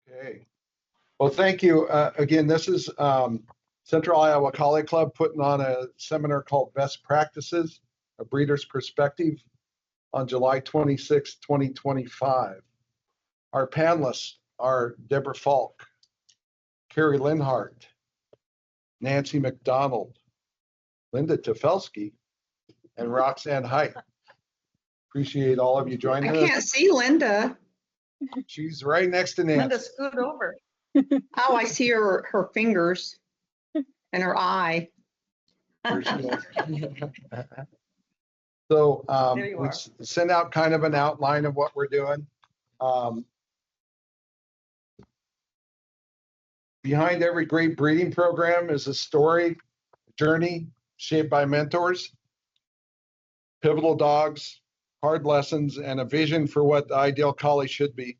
Okay. Well, thank you. Again, this is Central Iowa Collie Club putting on a seminar called Best Practices, A Breeder's Perspective on July 26, 2025. Our panelists are Deborah Falk, Carrie Lenhart, Nancy McDonald, Linda Tefelski, and Roxann Heit. Appreciate all of you joining us. I can't see Linda. She's right next to Nancy. Linda, scoot over. Oh, I see her fingers and her eye. There she is. So we send out kind of an outline of what we're doing. Behind every great breeding program is a story, journey shaped by mentors, pivotal dogs, hard lessons, and a vision for what the ideal collie should be.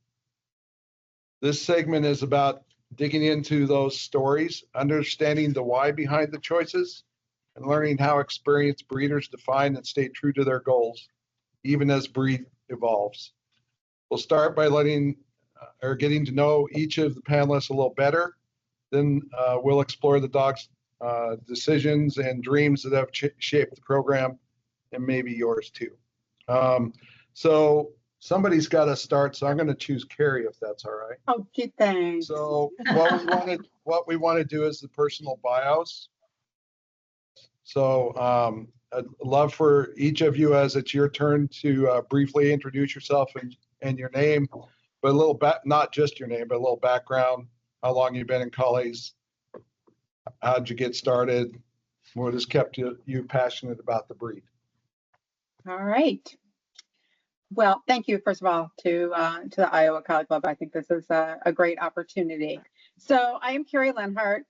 This segment is about digging into those stories, understanding the why behind the choices, and learning how experienced breeders define and stay true to their goals, even as breed evolves. We'll start by getting to know each of the panelists a little better. Then we'll explore the dog's decisions and dreams that have shaped the program, and maybe yours too. So somebody's got to start, so I'm going to choose Carrie, if that's all right. Okay, thanks. So what we want to do is the personal bios. So I'd love for each of you, as it's your turn, to briefly introduce yourself and your name, but a little not just your name, but a little background, how long you've been in collies, how'd you get started, what has kept you passionate about the breed? All right. Well, thank you, first of all, to the Iowa Collie Club. I think this is a great opportunity. So I am Carrie Lenhart,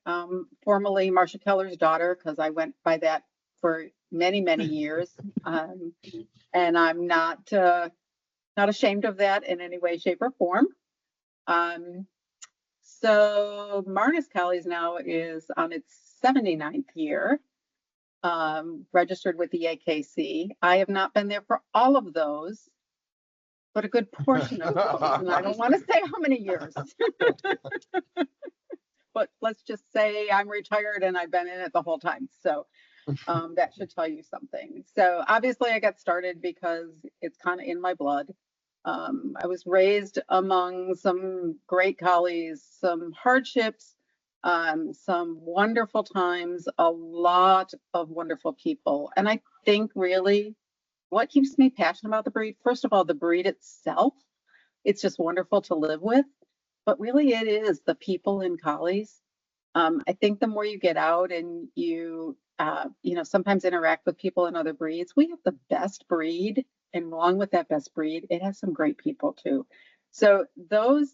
formerly Marcia Keller's daughter, because I went by that for many, many years. And I'm not ashamed of that in any way, shape, or form. So Marcus Collies now is on its 79th year, registered with the AKC. I have not been there for all of those, but a good portion of those. And I don't want to say how many years. But let's just say I'm retired and I've been in it the whole time. So that should tell you something. So obviously I got started because it's kind of in my blood. I was raised among some great collies, some hardships, some wonderful times, a lot of wonderful people. And I think really what keeps me passionate about the breed, first of all, the breed itself, it's just wonderful to live with, but really it is the people in collies. I think the more you get out and you sometimes interact with people in other breeds, we have the best breed. And along with that best breed, it has some great people too. So those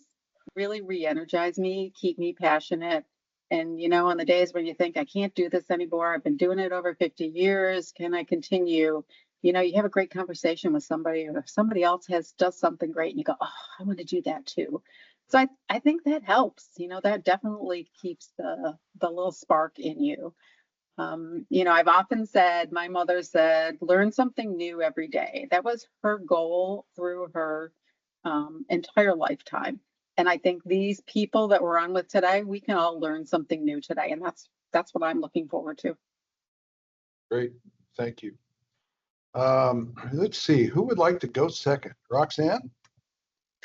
really re-energize me, keep me passionate. And, on the days when you think, I can't do this anymore, I've been doing it over 50 years, can I continue? You have a great conversation with somebody, or if somebody else does something great and you go, oh, I want to do that too. So I think that helps, that definitely keeps the little spark in you. I've often said, my mother said, learn something new every day. That was her goal through her entire lifetime. And I think these people that we're on with today, we can all learn something new today. And that's what I'm looking forward to. Great. Thank you. Let's see, who would like to go second? Roxann?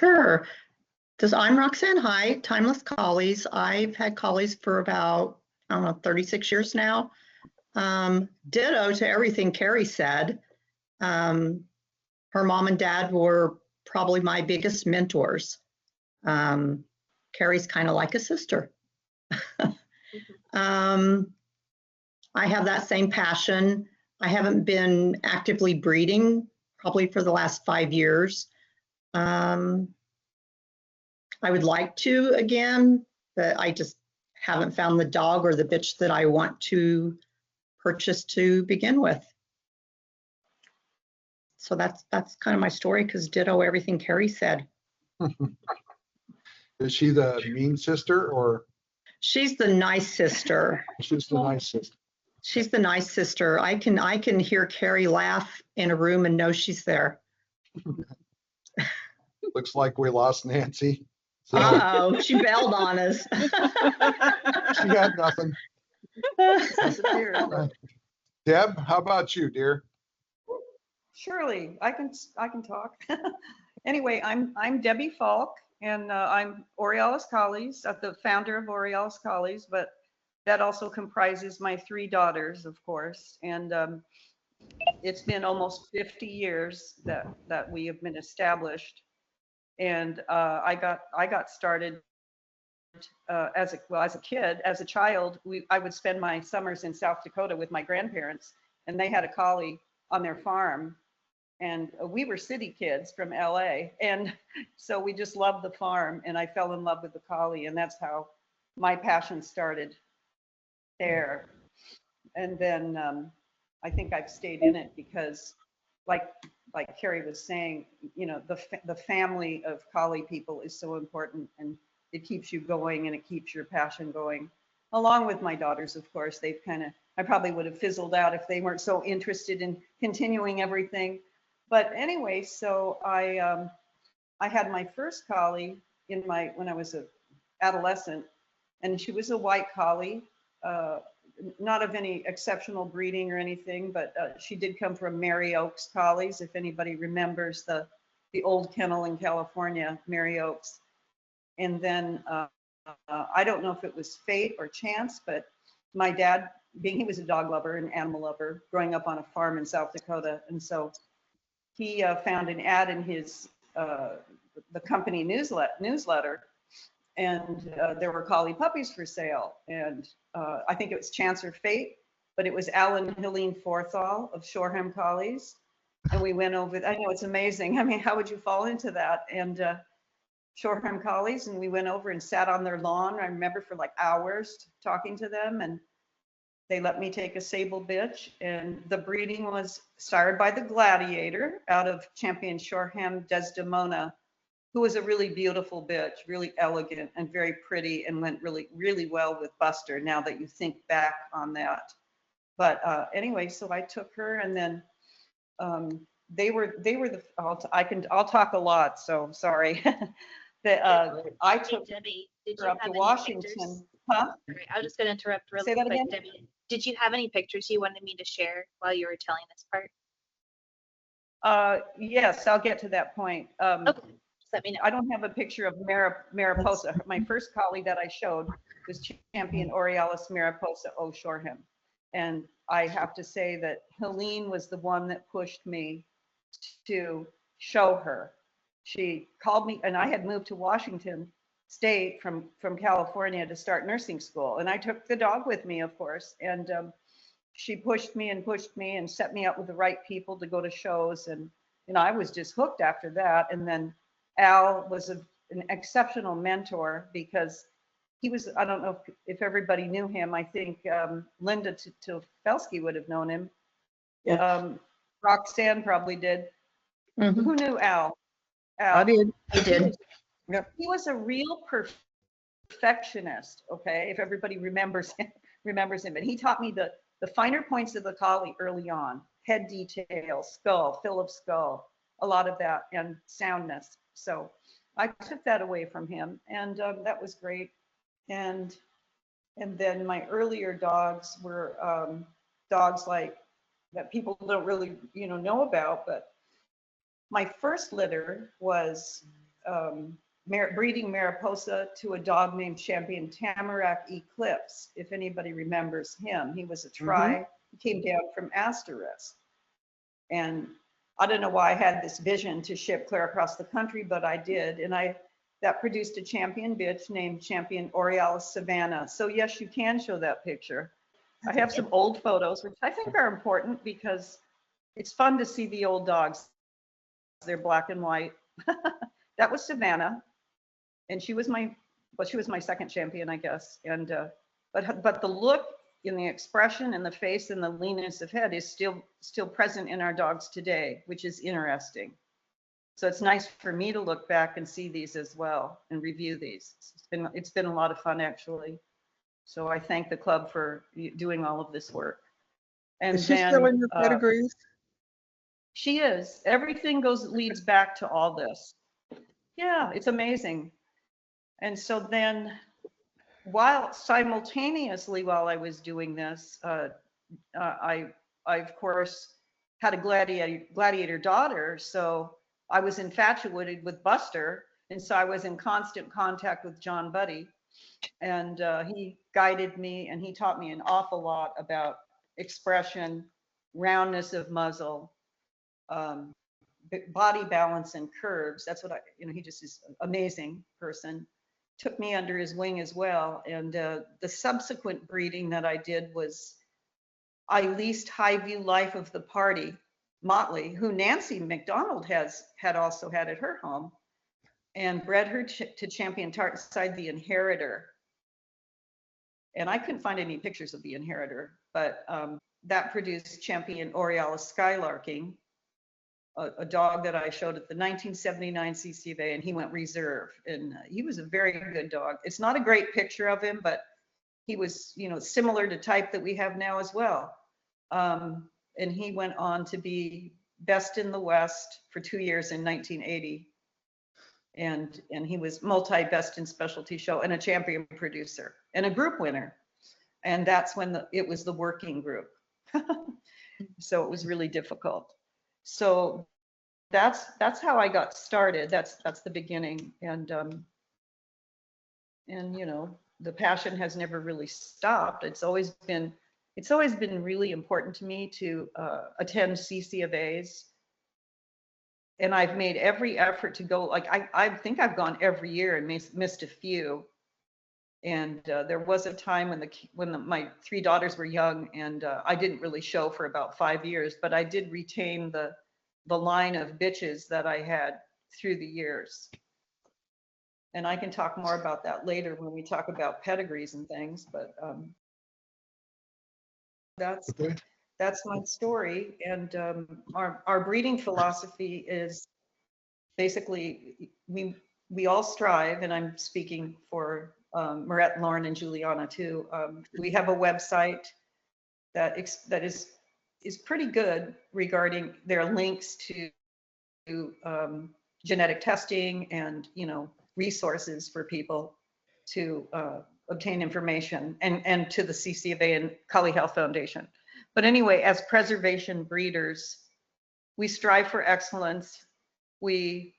Sure. I'm Roxann Heit, Timeless Collies. I've had collies for about, 36 years now. Ditto to everything Carrie said. Her mom and dad were probably my biggest mentors. Carrie's kind of like a sister. I have that same passion. I haven't been actively breeding probably for the last 5 years. I would like to again, but I just haven't found the dog or the bitch that I want to purchase to begin with. So that's kind of my story, because ditto everything Carrie said. Is she the mean sister, or? She's the nice sister. She's the nice sister. She's the nice sister. I can hear Carrie laugh in a room and know she's there. Looks like we lost Nancy. So Uh-oh, she bailed on us. she got nothing. Disappeared. Deb, how about you, dear? Surely, I can talk. Anyway, I'm Debbie Falk, and I'm Aurealis Collies, the founder of Aurealis Collies, but that also comprises my 3 daughters, of course. And it's been almost 50 years that we have been established. And I got started as a kid, as a child. I would spend my summers in South Dakota with my grandparents, and they had a collie on their farm. And we were city kids from LA. And so we just loved the farm, and I fell in love with the collie, and that's how my passion started there. And then I think I've stayed in it because like Carrie was saying, you know, the family of collie people is so important, and it keeps you going and it keeps your passion going. Along with my daughters, of course, they've I probably would have fizzled out if they weren't so interested in continuing everything. But anyway, so I had my first collie when I was an adolescent, and she was a white collie, not of any exceptional breeding or anything, but she did come from Mary Oaks Collies, if anybody remembers the old kennel in California, Mary Oaks. And then I don't know if it was fate or chance, but my dad, he was a dog lover and animal lover, growing up on a farm in South Dakota, and so he found an ad in his the company newsletter, and there were collie puppies for sale. And I think it was chance or fate, but it was Alan and Helene Forthall of Shoreham Collies. And we went over, I know, it's amazing. I mean, how would you fall into that? And Shoreham Collies, and we went over and sat on their lawn, I remember, for like hours talking to them. And they let me take a sable bitch, and the breeding was sired by the Gladiator out of Champion Shoreham Desdemona, who was a really beautiful bitch, really elegant and very pretty, and went really, really well with Buster, now that you think back on that. But anyway, so I took her, and then I'll talk a lot, so sorry. I took Debbie, did her you up have to any Washington. pictures? Huh? Sorry, I was just going to interrupt really Say that quick, again? Debbie. Did you have any pictures you wanted me to share while you were telling this part? Yes, I'll get to that point. Okay, just let me know. I don't have a picture of Mariposa. My first collie that I showed was Champion Aurealis Mariposa O. Shoreham. And I have to say that Helene was the one that pushed me to show her. She called me, and I had moved to Washington State from California to start nursing school. And I took the dog with me, of course. And she pushed me and set me up with the right people to go to shows. And I was just hooked after that. And then Al was an exceptional mentor, because he was, I don't know if everybody knew him. I think Linda Tefelski would have known him. Yeah. Roxann probably did. Mhm. Who knew Al? I did. I did. He was a real perfectionist, okay, if everybody remembers him. And he taught me the finer points of the collie early on: head detail, skull, fill of skull, a lot of that, and soundness. So I took that away from him, and that was great. And then my earlier dogs were dogs like that people don't really know about, but my first litter was breeding Mariposa to a dog named Champion Tamarack Eclipse, if anybody remembers him. He was a tri, he came down from Asterisk. And I don't know why I had this vision to ship clear across the country, but I did. And that produced a champion bitch named Champion Aurealis Savannah. So yes, you can show that picture. I have some old photos, which I think are important because it's fun to see the old dogs. They're black and white. That was Savannah, and she was my second champion, I guess. And but the look in the expression and the face and the leanness of head is still present in our dogs today, which is interesting. So it's nice for me to look back and see these as well and review these. It's been a lot of fun, actually. So I thank the club for doing all of this work. And is she still in your pedigrees? She is. Everything leads back to all this. Yeah, it's amazing. And so then simultaneously while I was doing this, I of course had a gladiator daughter. So I was infatuated with Buster. And so I was in constant contact with John Buddy. And he guided me and he taught me an awful lot about expression, roundness of muzzle, body balance and curves. That's what he just is an amazing person. Took me under his wing as well. And the subsequent breeding that I did was I leased Highview Life of the Party, Motley, who Nancy McDonald had also had at her home, and bred her to champion Tartside the Inheritor. And I couldn't find any pictures of the Inheritor, but that produced champion Aurealis Skylarking, a dog that I showed at the 1979 CCFA, and he went reserve. And he was a very good dog. It's not a great picture of him, but he was, similar to type that we have now as well. And he went on to be best in the West for 2 years in 1980. And he was multi-best in specialty show and a champion producer and a group winner. And that's when it was the working group. So it was really difficult. So that's how I got started. That's the beginning. And the passion has never really stopped. It's always been really important to me to attend CCFAs. And I've made every effort to go. Like I think I've gone every year and missed a few. And there was a time when my 3 daughters were young, and I didn't really show for about 5 years, but I did retain the line of bitches that I had through the years. And I can talk more about that later when we talk about pedigrees and things, but that's my story. And our breeding philosophy is basically we all strive, and I'm speaking for Marette, Lauren, and Juliana too. We have a website that is pretty good regarding their links to genetic testing and resources for people to obtain information, and to the CCFA and Collie Health Foundation. But anyway, as preservation breeders, we strive for excellence. We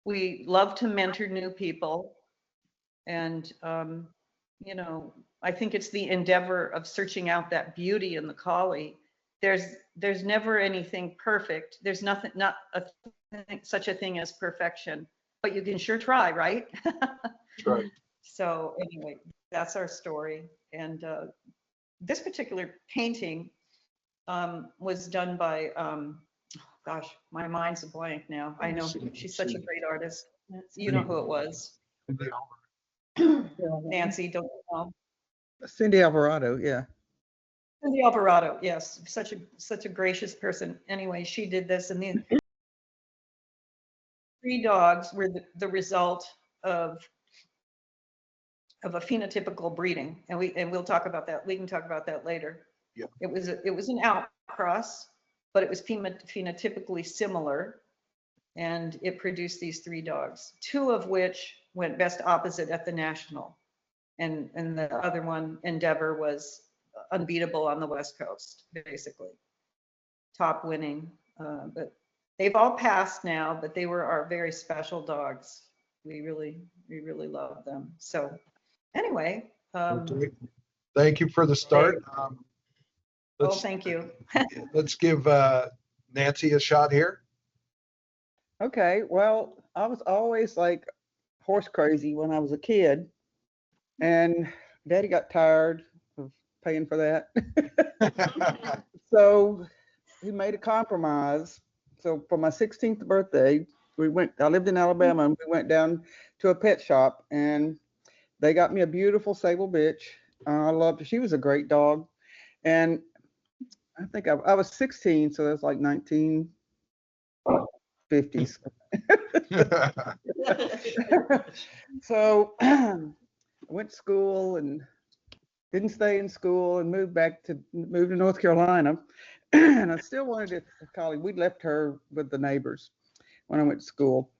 love to mentor new people. And, I think it's the endeavor of searching out that beauty in the collie. There's never anything perfect. There's such a thing as perfection, but you can sure try, right? That's right. So anyway, that's our story. And this particular painting was done by, gosh, my mind's a blank now. I know she's such a great artist. You know who it was. Nancy, don't you know? Cindy Alvarado, yeah. Cindy Alvarado, yes, such a gracious person. Anyway, she did this, and the 3 dogs were the result of a phenotypical breeding, and we'll talk about that. We can talk about that later. Yeah. It was an outcross, but it was phenotypically similar, and it produced these 3 dogs, 2 of which went best opposite at the national, and the other one, Endeavor, was unbeatable on the West Coast, basically top winning. But they've all passed now, but they were our very special dogs. We really love them. So anyway, thank you for the start. thank you. Let's give Nancy a shot here. Okay, well, I was always like horse crazy when I was a kid, and Daddy got tired of paying for that. So he made a compromise. So for my 16th birthday, I lived in Alabama, and we went down to a pet shop, and they got me a beautiful sable bitch. I loved her. She was a great dog. And I think I was 16, so that's like 1950s. So I went to school and didn't stay in school and moved to North Carolina. And I still wanted a collie. We left her with the neighbors when I went to school.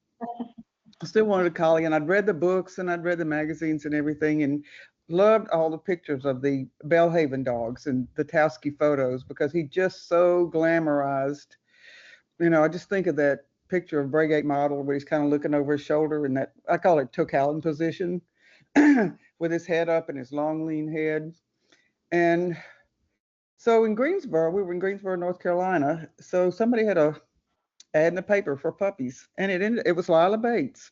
I still wanted a collie, and I'd read the books and I'd read the magazines and everything, and loved all the pictures of the Belhaven dogs and the Tefelski photos because he just so glamorized. I just think of that picture of Breagate Model where he's kind of looking over his shoulder in that, I call it Tocallan position, with his head up and his long lean head. And so in Greensboro, we were in Greensboro, North Carolina. So somebody had a ad in the paper for puppies, and it was Lila Bates.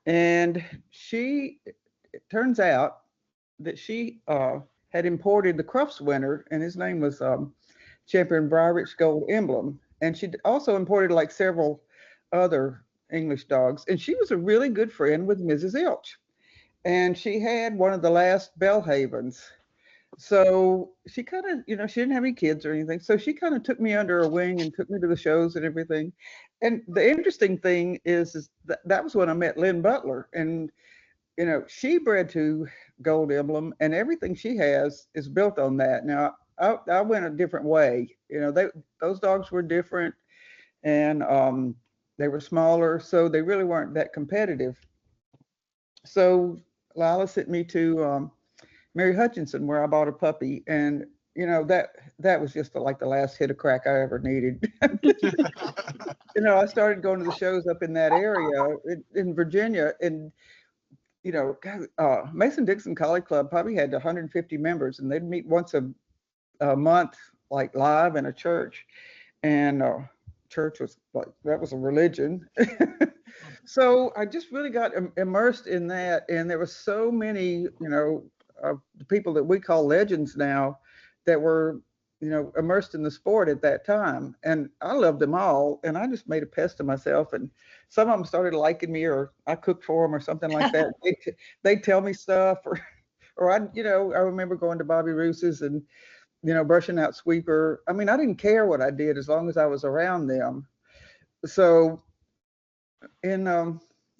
And it turns out that she had imported the Crufts winner, and his name was Champion Briarrich Gold Emblem. And she also imported like several other English dogs. And she was a really good friend with Mrs. Ilch. And she had one of the last Belhavens. So she kind of, she didn't have any kids or anything. So she kind of took me under her wing and took me to the shows and everything. And the interesting thing is that was when I met Lynn Butler. And, she bred to Gold Emblem, and everything she has is built on that. Now, I went a different way. Those dogs were different, and they were smaller, so they really weren't that competitive. So Lila sent me to Mary Hutchinson, where I bought a puppy, and that was just like the last hit of crack I ever needed. I started going to the shows up in that area in Virginia, and Mason-Dixon Collie Club probably had 150 members, and they'd meet once a month, like live in a church, and church was like, that was a religion. So I just really got immersed in that, and there were so many, the people that we call legends now that were, immersed in the sport at that time, and I loved them all, and I just made a pest of myself, and some of them started liking me, or I cooked for them or something like that. They'd tell me stuff, or I remember going to Bobby Roos's and, brushing out Sweeper. I mean, I didn't care what I did as long as I was around them. So in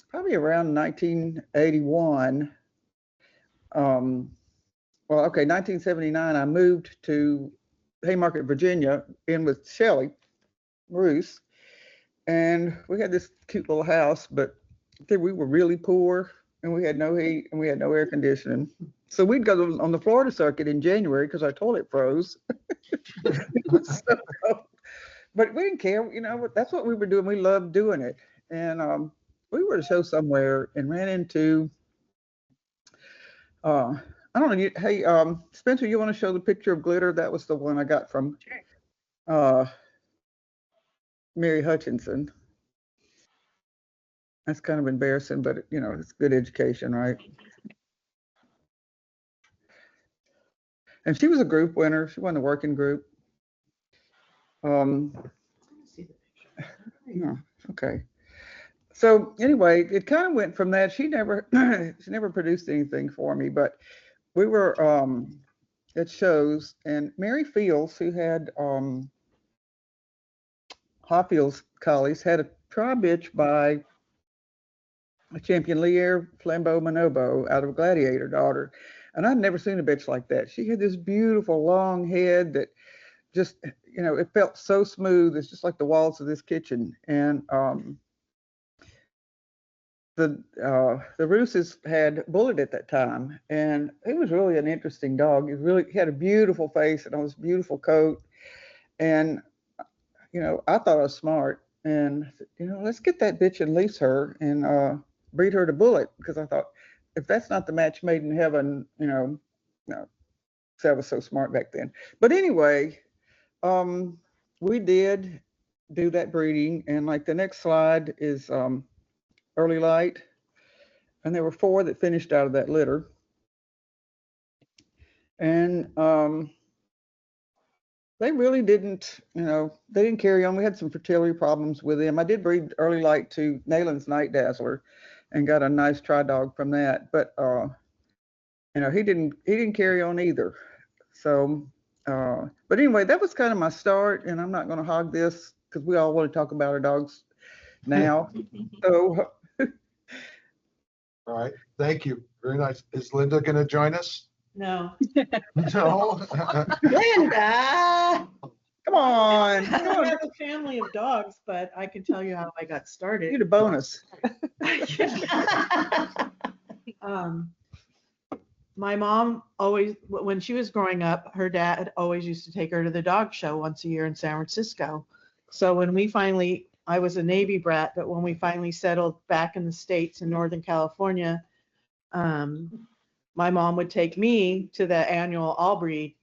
probably around 1981, 1979, I moved to Haymarket, Virginia, in with Shelley Roos, and we had this cute little house, but we were really poor, and we had no heat, and we had no air conditioning. So we'd go on the Florida circuit in January because our toilet froze. But we didn't care, that's what we were doing. We loved doing it. And we were at a show somewhere and ran into, I don't know, hey, Spencer, you want to show the picture of Glitter? That was the one I got from Mary Hutchinson. That's kind of embarrassing, but it's good education, right? And she was a group winner. She won the working group. Yeah, okay. So anyway, it kind of went from that. She never produced anything for me, but we were at shows, and Mary Fields, who had Hopfields collies, had a tri-bitch by a champion Lier Flambeau Manobo out of Gladiator daughter. And I'd never seen a bitch like that. She had this beautiful long head that just, it felt so smooth. It's just like the walls of this kitchen. And the Rooses had Bullet at that time, and he was really an interesting dog. He had a beautiful face and this beautiful coat. And, I thought I was smart, and, let's get that bitch and lease her and breed her to Bullet, because I thought, if that's not the match made in heaven, no, because I was so smart back then. But anyway, we did do that breeding, and like the next slide is Early Light, and there were 4 that finished out of that litter. And they really didn't, they didn't carry on. We had some fertility problems with them. I did breed Early Light to Nayland's Night Dazzler and got a nice tri-dog from that, but he didn't carry on either. So but anyway, that was kind of my start, and I'm not going to hog this because we all want to talk about our dogs now. So All right, thank you. Very nice. Is Linda going to join us? No. No. Linda. come Come on. I don't have a family of dogs, but I can tell you how I got You're started. the bonus. Um, my mom always, when she was growing up, her dad always used to take her to the dog show once a year in San Francisco. So when we finally, I was a Navy brat, but when we finally settled back in the States in Northern California, my mom would take me to the annual All Breed.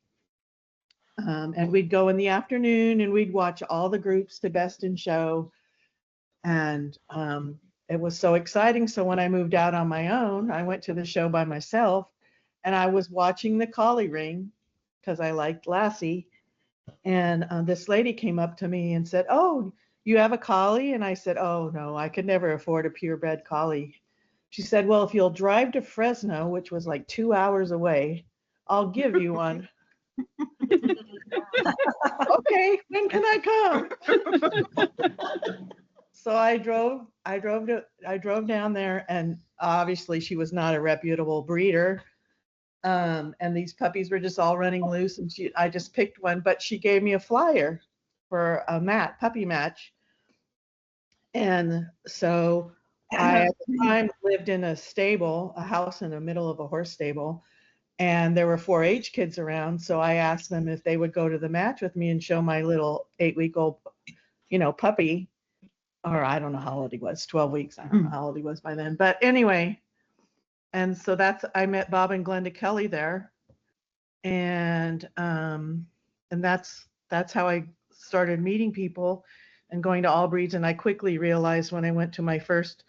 And we'd go in the afternoon and we'd watch all the groups to Best in Show. And it was so exciting. So when I moved out on my own, I went to the show by myself and I was watching the collie ring because I liked Lassie. And this lady came up to me and said, "Oh, you have a collie?" And I said, "Oh, no, I could never afford a purebred collie." She said, "Well, if you'll drive to Fresno, which was like 2 hours away, I'll give you one." Okay, when can I come? So I drove down there, and obviously she was not a reputable breeder. And these puppies were just all running loose, and I just picked one, but she gave me a flyer for a puppy match. And so I at the time lived in a stable, a house in the middle of a horse stable, and there were 4-H kids around. So I asked them if they would go to the match with me and show my little 8-week-old, puppy, or I don't know how old he was, 12 weeks. I don't know how old he was by then. But anyway, and so I met Bob and Glenda Kelly there. And that's how I started meeting people and going to all breeds. And I quickly realized when I went to my first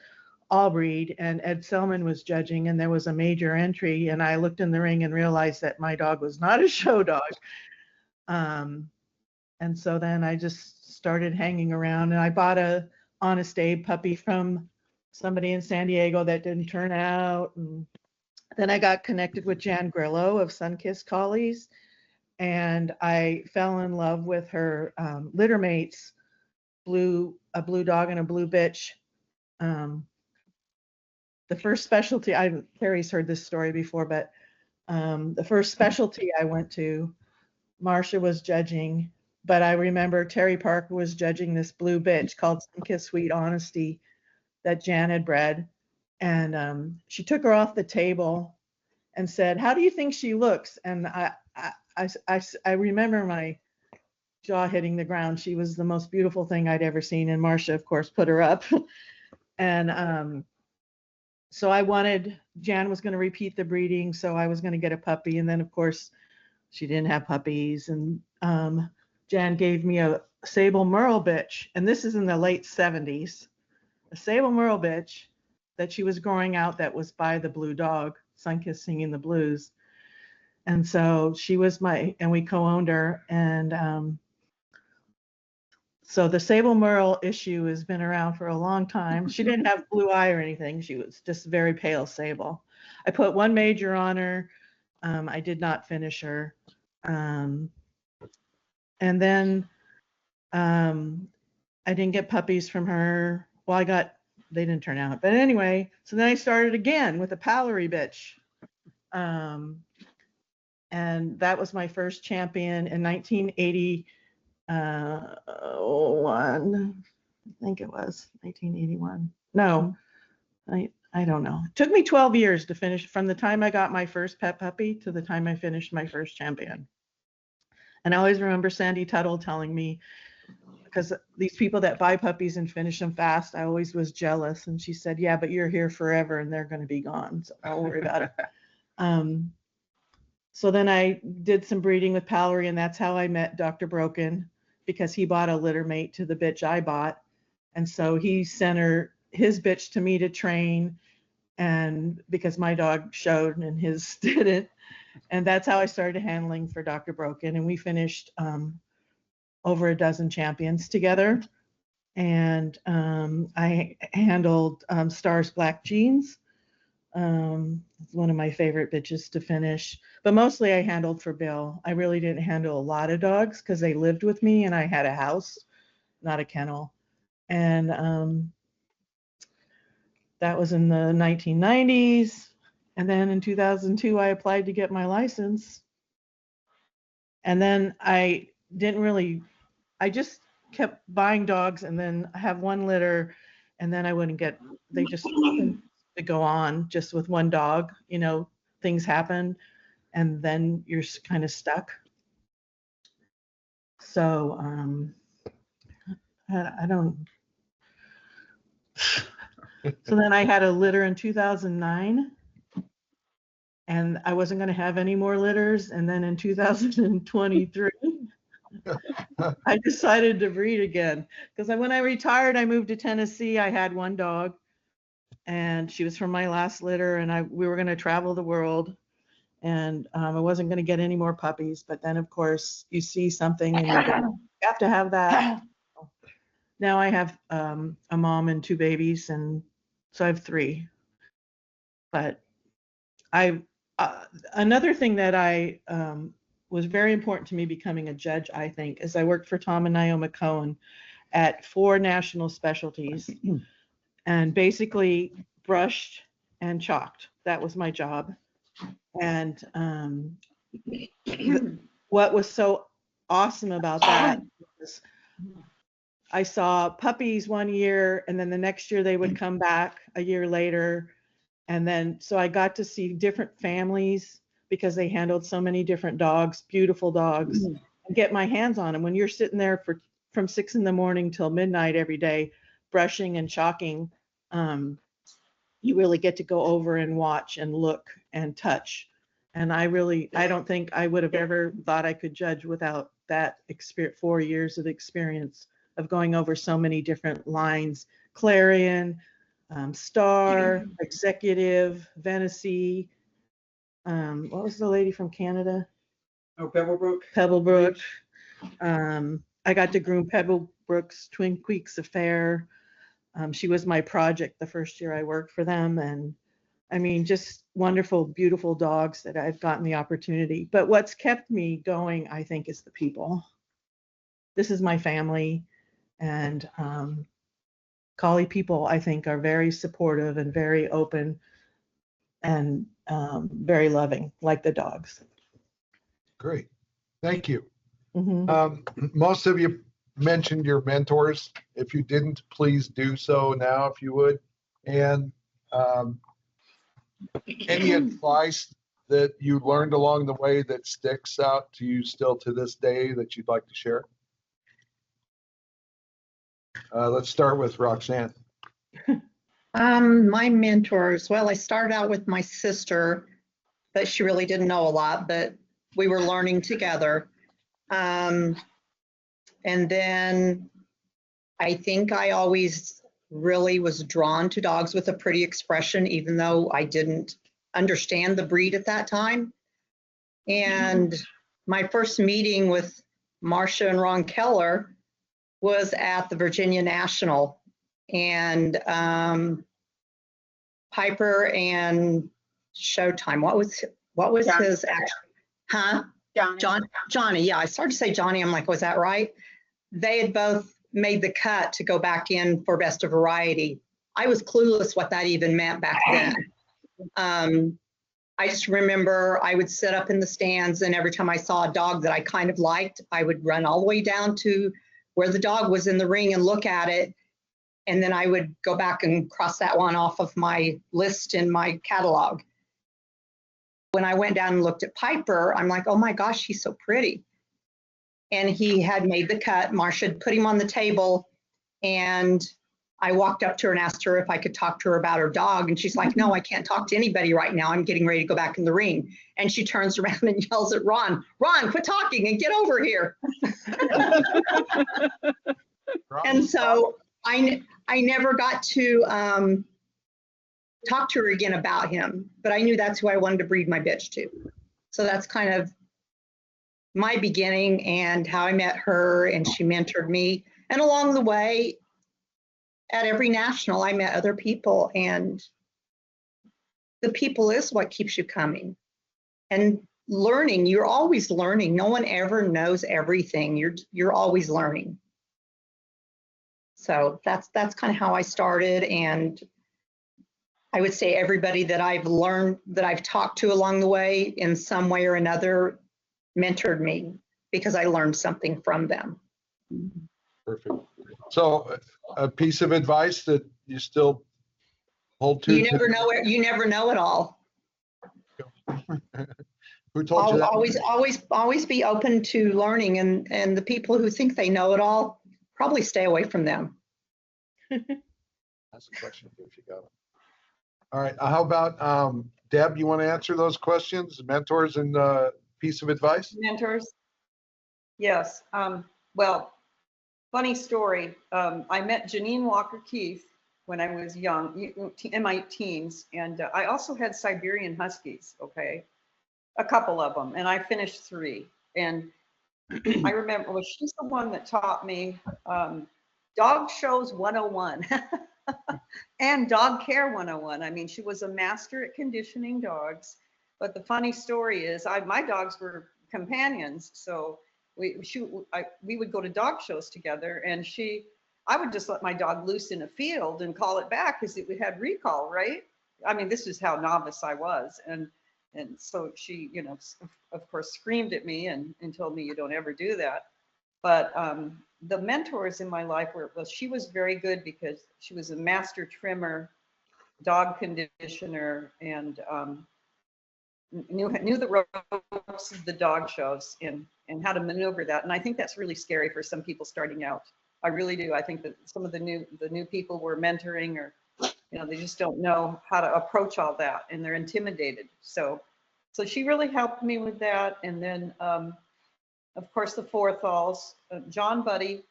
all breed and Ed Selman was judging and there was a major entry, and I looked in the ring and realized that my dog was not a show dog. And so then I just started hanging around, and I bought a Honest Abe puppy from somebody in San Diego that didn't turn out. And then I got connected with Jan Grillo of Sunkissed Collies, and I fell in love with her litter mates, a blue dog and a blue bitch. The first specialty, Carrie's heard this story before, but the first specialty I went to, Marcia was judging, but I remember Terry Parker was judging this blue bitch called Sunkissed Sweet Honesty that Jan had bred. And she took her off the table and said, "How do you think she looks?" And I remember my jaw hitting the ground. She was the most beautiful thing I'd ever seen. And Marcia, of course, put her up. And so Jan was going to repeat the breeding. So I was going to get a puppy. And then, of course, she didn't have puppies. And Jan gave me a Sable Merle bitch. And this is in the late 70s. A Sable Merle bitch that she was growing out that was by the blue dog, Sunkissed Singing the Blues. And so she was and we co-owned her. And so the Sable Merle issue has been around for a long time. She didn't have blue eye or anything. She was just very pale sable. I put one major on her. I did not finish her. And then I didn't get puppies from her. Well, they didn't turn out. But anyway, so then I started again with a Pallery bitch. And that was my first champion in 1981. I think it was 1981. No, I don't know. It took me 12 years to finish from the time I got my first pet puppy to the time I finished my first champion. And I always remember Sandy Tuttle telling me, because these people that buy puppies and finish them fast, I always was jealous. And she said, "Yeah, but you're here forever and they're going to be gone. So don't worry about it." So then I did some breeding with Pallery, and that's how I met Dr. Broken, because he bought a litter mate to the bitch I bought. And so he sent his bitch to me to train, and because my dog showed and his didn't. And that's how I started handling for Dr. Broken. And we finished over a dozen champions together. And I handled Star's Black Jeans. One of my favorite bitches to finish, but mostly I handled for Bill. I really didn't handle a lot of dogs because they lived with me and I had a house, not a kennel. And that was in the 1990s. And then in 2002, I applied to get my license. And then I didn't really I just kept buying dogs, and then I have one litter, and then I wouldn't get, they just to go on just with one dog, things happen, and then you're kind of stuck. So I don't. So then I had a litter in 2009, and I wasn't going to have any more litters. And then in 2023, I decided to breed again, because when I retired, I moved to Tennessee. I had one dog, and she was from my last litter, and we were going to travel the world, and I wasn't going to get any more puppies. But then, of course, you see something and you have to have that. Now I have a mom and 2 babies, and so I have 3. But another thing that I was very important to me becoming a judge, I think, is I worked for Tom and Naomi Cohen at 4 national specialties, and basically brushed and chalked. That was my job. And what was so awesome about that was I saw puppies one year, and then the next year they would come back a year later. And then, so I got to see different families because they handled so many different dogs, beautiful dogs, and get my hands on them. When you're sitting there from 6 in the morning till midnight every day, brushing and chalking, you really get to go over and watch and look and touch. And I don't think I would have ever thought I could judge without that 4 years of experience of going over so many different lines: Clarion, Star, Executive, Venesee. What was the lady from Canada? Oh, Pebblebrook. Pebblebrook. I got to groom Pebblebrook's Twin Creeks Affair. She was my project the first year I worked for them. And I mean, just wonderful, beautiful dogs that I've gotten the opportunity. But what's kept me going, I think, is the people. This is my family. And Collie people, I think, are very supportive and very open and very loving, like the dogs. Great. Thank you. Mm-hmm. Most of you mentioned your mentors. If you didn't, please do so now, if you would. And any advice that you learned along the way that sticks out to you still to this day that you'd like to share? Let's start with Roxann. My mentors, well, I started out with my sister, but she really didn't know a lot, but we were learning together. And then I think I always really was drawn to dogs with a pretty expression, even though I didn't understand the breed at that time. And my first meeting with Marcia and Ron Keller was at the Virginia National, and Piper and Showtime. What was Johnny. his actual? Huh? Johnny. Yeah, I started to say Johnny. I'm like, was that right? They had both made the cut to go back in for Best of Variety. I was clueless what that even meant back then. I just remember I would sit up in the stands, and every time I saw a dog that I kind of liked, I would run all the way down to where the dog was in the ring and look at it. And then I would go back and cross that one off of my list in my catalog. When I went down and looked at Piper, I'm like, oh my gosh, he's so pretty. And he had made the cut. Marcia had put him on the table, and I walked up to her and asked her if I could talk to her about her dog. And she's like, no, I can't talk to anybody right now. I'm getting ready to go back in the ring. And she turns around and yells at Ron, quit talking and get over here. And so I never got to talk to her again about him, but I knew that's who I wanted to breed my bitch to. So that's kind of my beginning and how I met her, and she mentored me. And along the way, at every national, I met other people, and the people is what keeps you coming. And learning, you're always learning. No one ever knows everything. You're always learning. So that's kind of how I started. And I would say everybody that I've learned, that I've talked to along the way in some way or another mentored me, because I learned something from them. Perfect. So a piece of advice that you still hold to. You never know it. You never know it all. Who told you that? Always be open to learning, and the people who think they know it all, probably stay away from them. That's a question if you got it. All right. How about Deb? You want to answer those questions? Mentors and piece of advice? Mentors. Yes. Well, funny story. I met Janine Walker Keith when I was young, in my teens, and I also had Siberian Huskies. Okay, a couple of them, and I finished 3. And I remember, well, she's the one that taught me dog shows 101 and dog care 101. I mean, she was a master at conditioning dogs. But the funny story is, my dogs were companions, so we would go to dog shows together, and I would just let my dog loose in a field and call it back because it had recall, right? I mean, this is how novice I was, and so she, you know, of course, screamed at me and told me, you don't ever do that. But the mentors in my life she was very good because she was a master trimmer, dog conditioner, and knew the ropes of the dog shows and how to maneuver that. And I think that's really scary for some people starting out. I really do. I think that some of the new people we're mentoring, or they just don't know how to approach all that, and they're intimidated. So she really helped me with that. And then of course the Forthals, John Buddy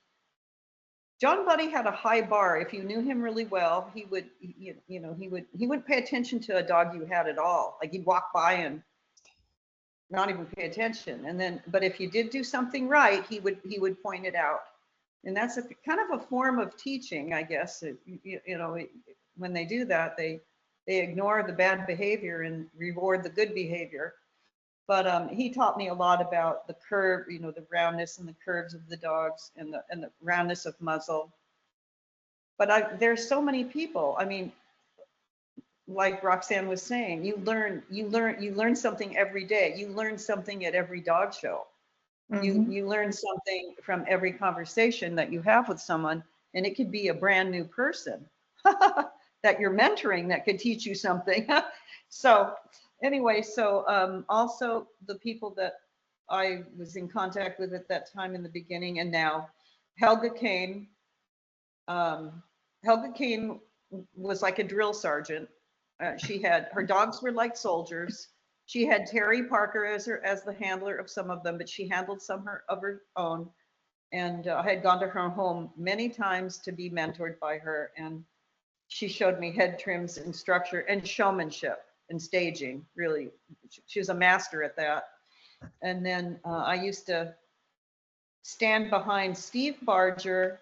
had a high bar. If you knew him really well, he wouldn't pay attention to a dog you had at all. Like, he'd walk by and not even pay attention. But if you did do something right, he would point it out. And that's a kind of a form of teaching, I guess. When they do that, they ignore the bad behavior and reward the good behavior. But he taught me a lot about the curve, the roundness and the curves of the dogs, and the roundness of muzzle. But there's so many people. I mean, like Roxann was saying, you learn something every day. You learn something at every dog show. Mm-hmm. You learn something from every conversation that you have with someone, and it could be a brand new person that you're mentoring that could teach you something. So anyway, also the people that I was in contact with at that time in the beginning and now, Helga Kane. Helga Kane was like a drill sergeant. Her dogs were like soldiers. She had Terry Parker as the handler of some of them, but she handled some of her own. And I had gone to her home many times to be mentored by her. And she showed me head trims and structure and showmanship and staging. Really, she was a master at that. And then I used to stand behind Steve Barger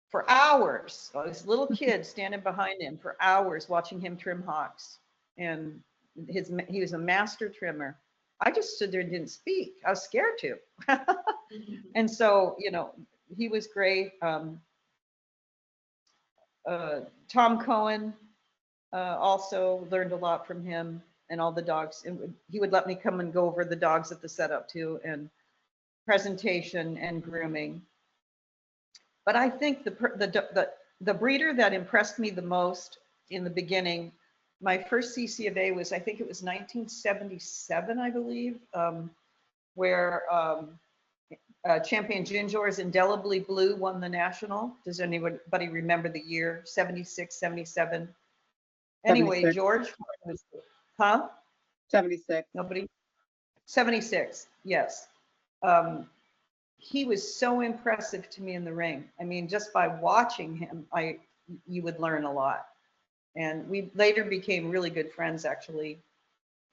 for hours. I was a little kid standing behind him for hours watching him trim hocks. And he was a master trimmer. I just stood there and didn't speak. I was scared to. And so, he was great. Tom Cohen, also learned a lot from him and all the dogs. And he would let me come and go over the dogs at the setup too, and presentation and grooming. But I think the breeder that impressed me the most in the beginning, my first CC of A was, I think it was 1977, I believe, where Champion Ginjor's Indelibly Blue won the national. Does anybody remember the year? 76, 77? Anyway, 76. George was, huh? 76. Nobody? 76, yes. He was so impressive to me in the ring. I mean, just by watching him, you would learn a lot. And we later became really good friends, actually,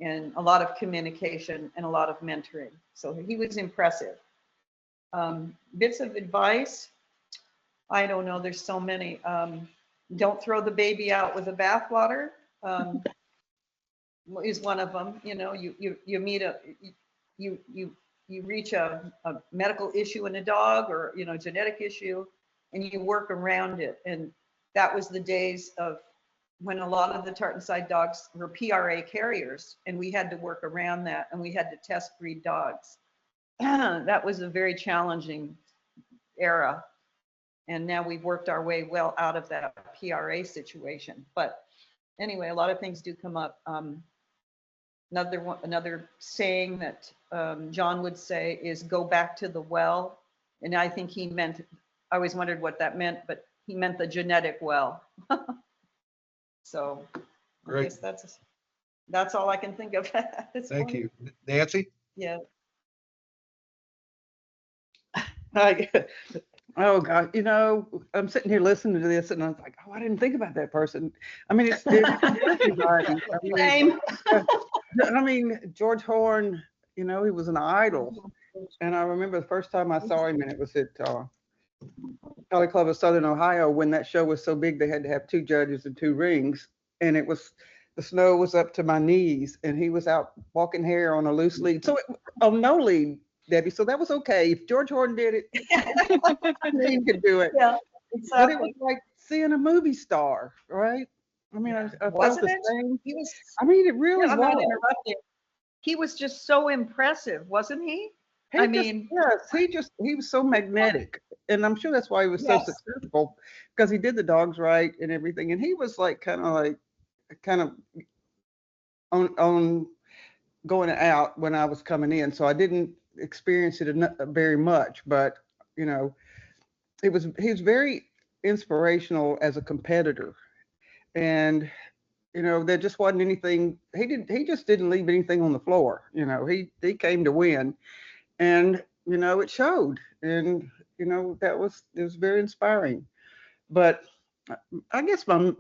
and a lot of communication and a lot of mentoring. So he was impressive. Bits of advice, I don't know, there's so many. Don't throw the baby out with the bathwater is one of them. You meet you reach a medical issue in a dog, or genetic issue, and you work around it. And that was the days of when a lot of the Tartanside dogs were PRA carriers, and we had to work around that, and we had to test breed dogs. That was a very challenging era. And now we've worked our way well out of that PRA situation. But anyway, a lot of things do come up. Another saying that John would say is go back to the well. And I think he meant, I always wondered what that meant, but he meant the genetic well. So I Great. guess that's all I can think of at this Thank point. you. Nancy? Yeah. Oh God, I'm sitting here listening to this and I was like, oh, I didn't think about that person. I mean, it's everybody. Same. I mean, George Horn, he was an idol. And I remember the first time I saw him, and it was at Collie Club of Southern Ohio, when that show was so big they had to have 2 judges and 2 rings. And the snow was up to my knees, and he was out walking hair on a loose lead. So on no lead, Debbie. So that was okay. If George Horton did it, he could do it. Yeah, But it exactly. was like seeing a movie star, right? I mean, I felt Wasn't the it? same. He was, I mean, it really I'm not was. interrupting. He was just so impressive, wasn't he? He was so magnetic, and I'm sure that's why he was so Yes. successful, because he did the dogs right and everything, and he was like kind of on going out when I was coming in, so I didn't experience it very much, but he was very inspirational as a competitor, and there just wasn't anything. He just didn't leave anything on the floor. He came to win. And, it showed. And, it was very inspiring. But I guess my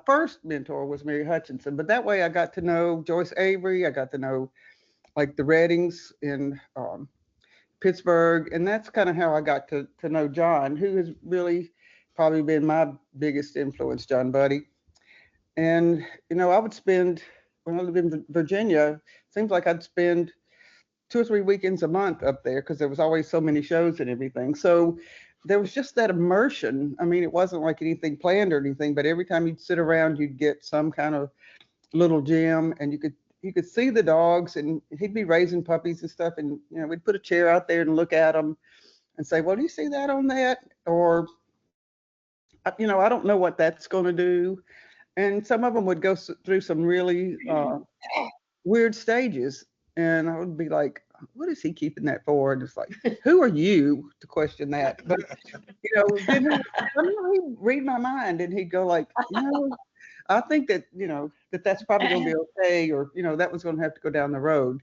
first mentor was Mary Hutchinson. But that way I got to know Joyce Avery. I got to know like the Reddings in Pittsburgh. And that's kind of how I got to know John, who has really probably been my biggest influence, John Buddy. And, I would spend, when I lived in Virginia, seems like I'd spend 2 or 3 weekends a month up there, because there was always so many shows and everything. So there was just that immersion. I mean, it wasn't like anything planned or anything, but every time you'd sit around, you'd get some kind of little gem, and you could see the dogs, and he'd be raising puppies and stuff. And, we'd put a chair out there and look at them and say, well, do you see that on that? Or, I don't know what that's going to do. And some of them would go through some really weird stages. And I would be like, what is he keeping that for? And it's like, who are you to question that? But, then he'd read my mind, and he'd go like, I think that, that's probably going to be okay. Or, that was going to have to go down the road.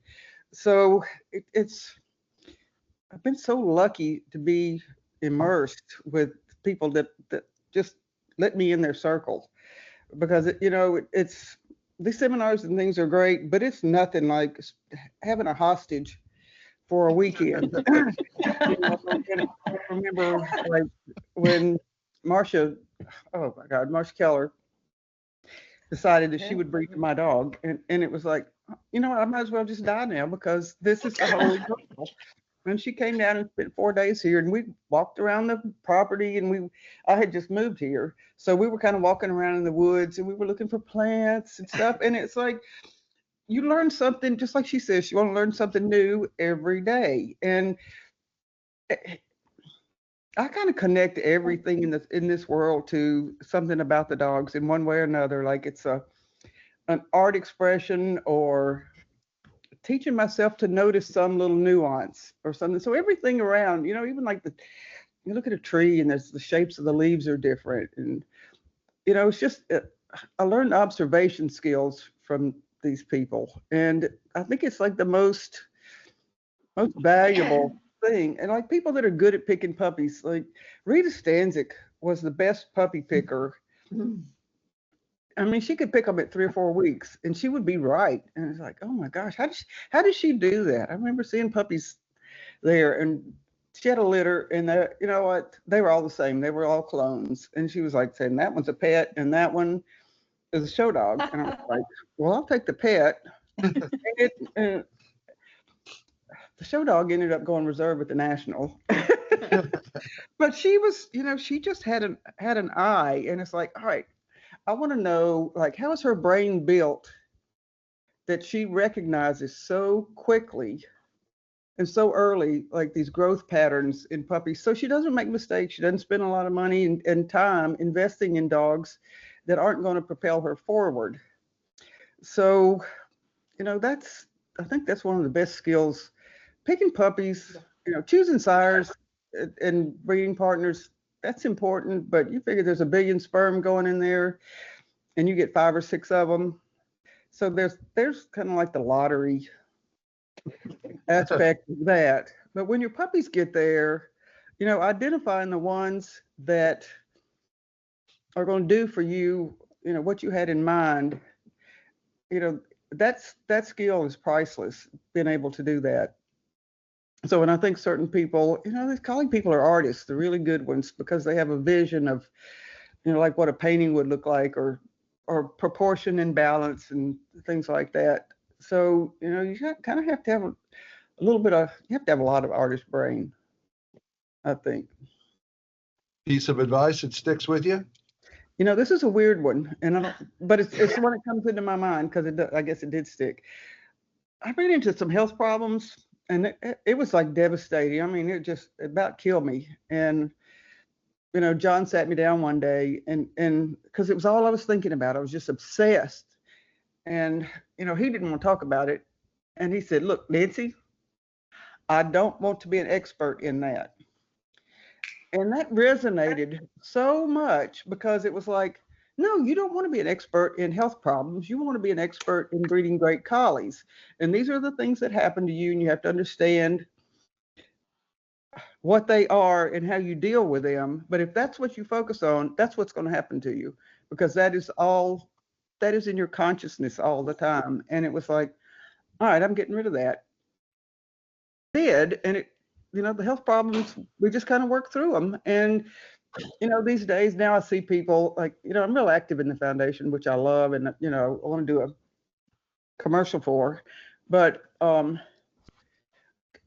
So I've been so lucky to be immersed with people that just let me in their circle, because, it's, these seminars and things are great, but it's nothing like having a hostage for a weekend. I remember like when Marcia Keller decided that she would breed to my dog, and it was like, I might as well just die now, because this is the holy grail. And she came down and spent 4 days here, and we walked around the property, and I had just moved here. So we were kind of walking around in the woods, and we were looking for plants and stuff. And it's like, you learn something, just like she says, you want to learn something new every day. And I kind of connect everything in this world to something about the dogs in one way or another. Like it's an art expression, or teaching myself to notice some little nuance or something. So everything around, even like you look at a tree, and there's the shapes of the leaves are different. And, it's just, I learned observation skills from these people. And I think it's like the most valuable thing. And like people that are good at picking puppies, like Rita Stanzik was the best puppy picker. I mean, she could pick them at 3 or 4 weeks, and she would be right. And it's like, oh my gosh, how did she do that? I remember seeing puppies there, and she had a litter, and you know what? They were all the same. They were all clones. And she was like saying, that one's a pet, and that one is a show dog. And I was like, well, I'll take the pet. And the show dog ended up going reserve at the National. But she was, she just had an eye, and it's like, all right, I want to know, like, how is her brain built that she recognizes so quickly and so early, like these growth patterns in puppies. So she doesn't make mistakes. She doesn't spend a lot of money and time investing in dogs that aren't going to propel her forward. So, I think that's one of the best skills. Picking puppies, choosing sires and breeding partners, that's important, but you figure there's a billion sperm going in there and you get 5 or 6 of them. So there's kind of like the lottery aspect of that. But when your puppies get there, identifying the ones that are going to do for you, what you had in mind, that skill is priceless, being able to do that. So, and I think certain people, these collie people are artists, the really good ones, because they have a vision of, like what a painting would look like, or proportion and balance and things like that. So, you kind of have to have a little bit of, you have to have a lot of artist brain, I think. Piece of advice that sticks with you? This is a weird one, but it's the one that comes into my mind because I guess it did stick. I ran into some health problems, and it was like devastating. I mean, it just about killed me. And John sat me down one day, and because it was all I was thinking about, I was just obsessed. And he didn't want to talk about it, and he said, "Look, Nancy, I don't want to be an expert in that." And that resonated so much, because it was like, no, you don't want to be an expert in health problems. You want to be an expert in breeding great collies. And these are the things that happen to you, and you have to understand what they are and how you deal with them. But if that's what you focus on, that's what's going to happen to you, because that is in your consciousness all the time. And it was like, all right, I'm getting rid of that. And it, the health problems, we just kind of work through them. And these days now I see people like, I'm real active in the foundation, which I love, and I want to do a commercial for, but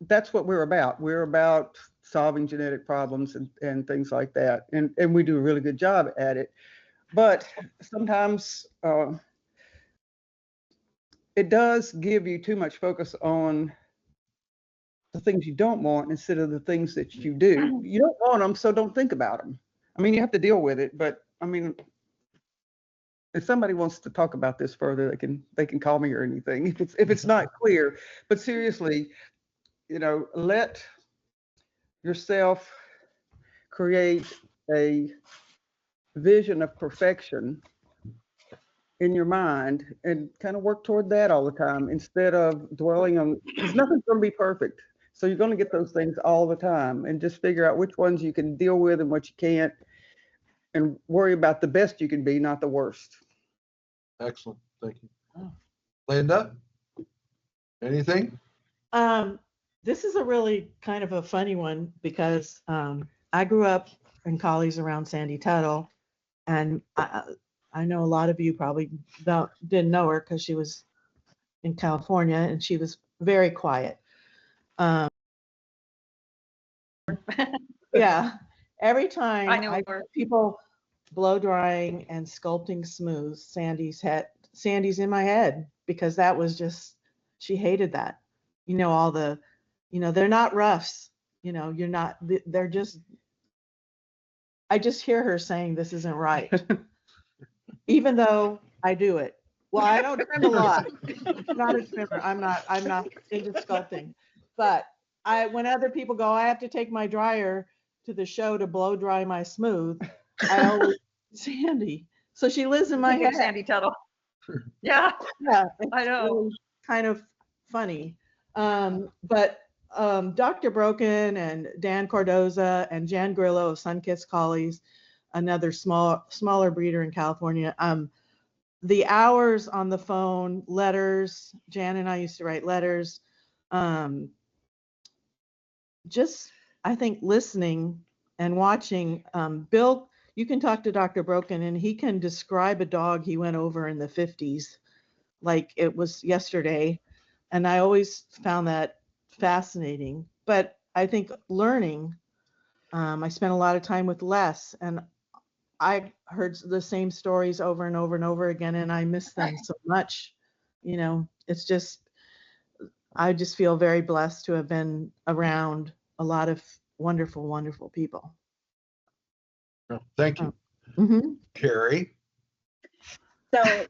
that's what we're about. We're about solving genetic problems and things like that, and we do a really good job at it. But sometimes it does give you too much focus on the things you don't want instead of the things that you do. You don't want them, so don't think about them. I mean, you have to deal with it, but I mean, if somebody wants to talk about this further, they can call me or anything if it's not clear. But seriously, let yourself create a vision of perfection in your mind and kind of work toward that all the time, instead of dwelling on, because nothing's going to be perfect. So you're going to get those things all the time, and just figure out which ones you can deal with and what you can't, and worry about the best you can be, not the worst. Excellent. Thank you. Linda, anything? This is a really kind of a funny one, because I grew up in collies around Sandy Tuttle, and I know a lot of you probably didn't know her because she was in California, and she was very quiet. Yeah, every time I know I her. people blow drying and sculpting smooth, Sandy's in my head, because that was just, she hated that. All the, they're not roughs, you're not, they're just, I just hear her saying this isn't right, even though I do it. Well, I don't trim a lot. I'm not a trimmer. I'm not into sculpting, but when other people go, I have to take my dryer to the show to blow dry my smooth, I always Sandy. So she lives in my head. Sandy Tuttle. Yeah, Yeah, I know. really kind of funny. But Dr. Broken and Dan Cordoza and Jan Grillo of Sunkissed Collies, another smaller breeder in California. The hours on the phone, letters, Jan and I used to write letters. Just, I think, listening and watching. Bill, you can talk to Dr. Broken, and he can describe a dog he went over in the 50s like it was yesterday. And I always found that fascinating. But I think learning, I spent a lot of time with Les, and I heard the same stories over and over and over again, and I miss them so much. It's just, I just feel very blessed to have been around a lot of wonderful, wonderful people. Oh, thank you. Mhm. Carrie? So,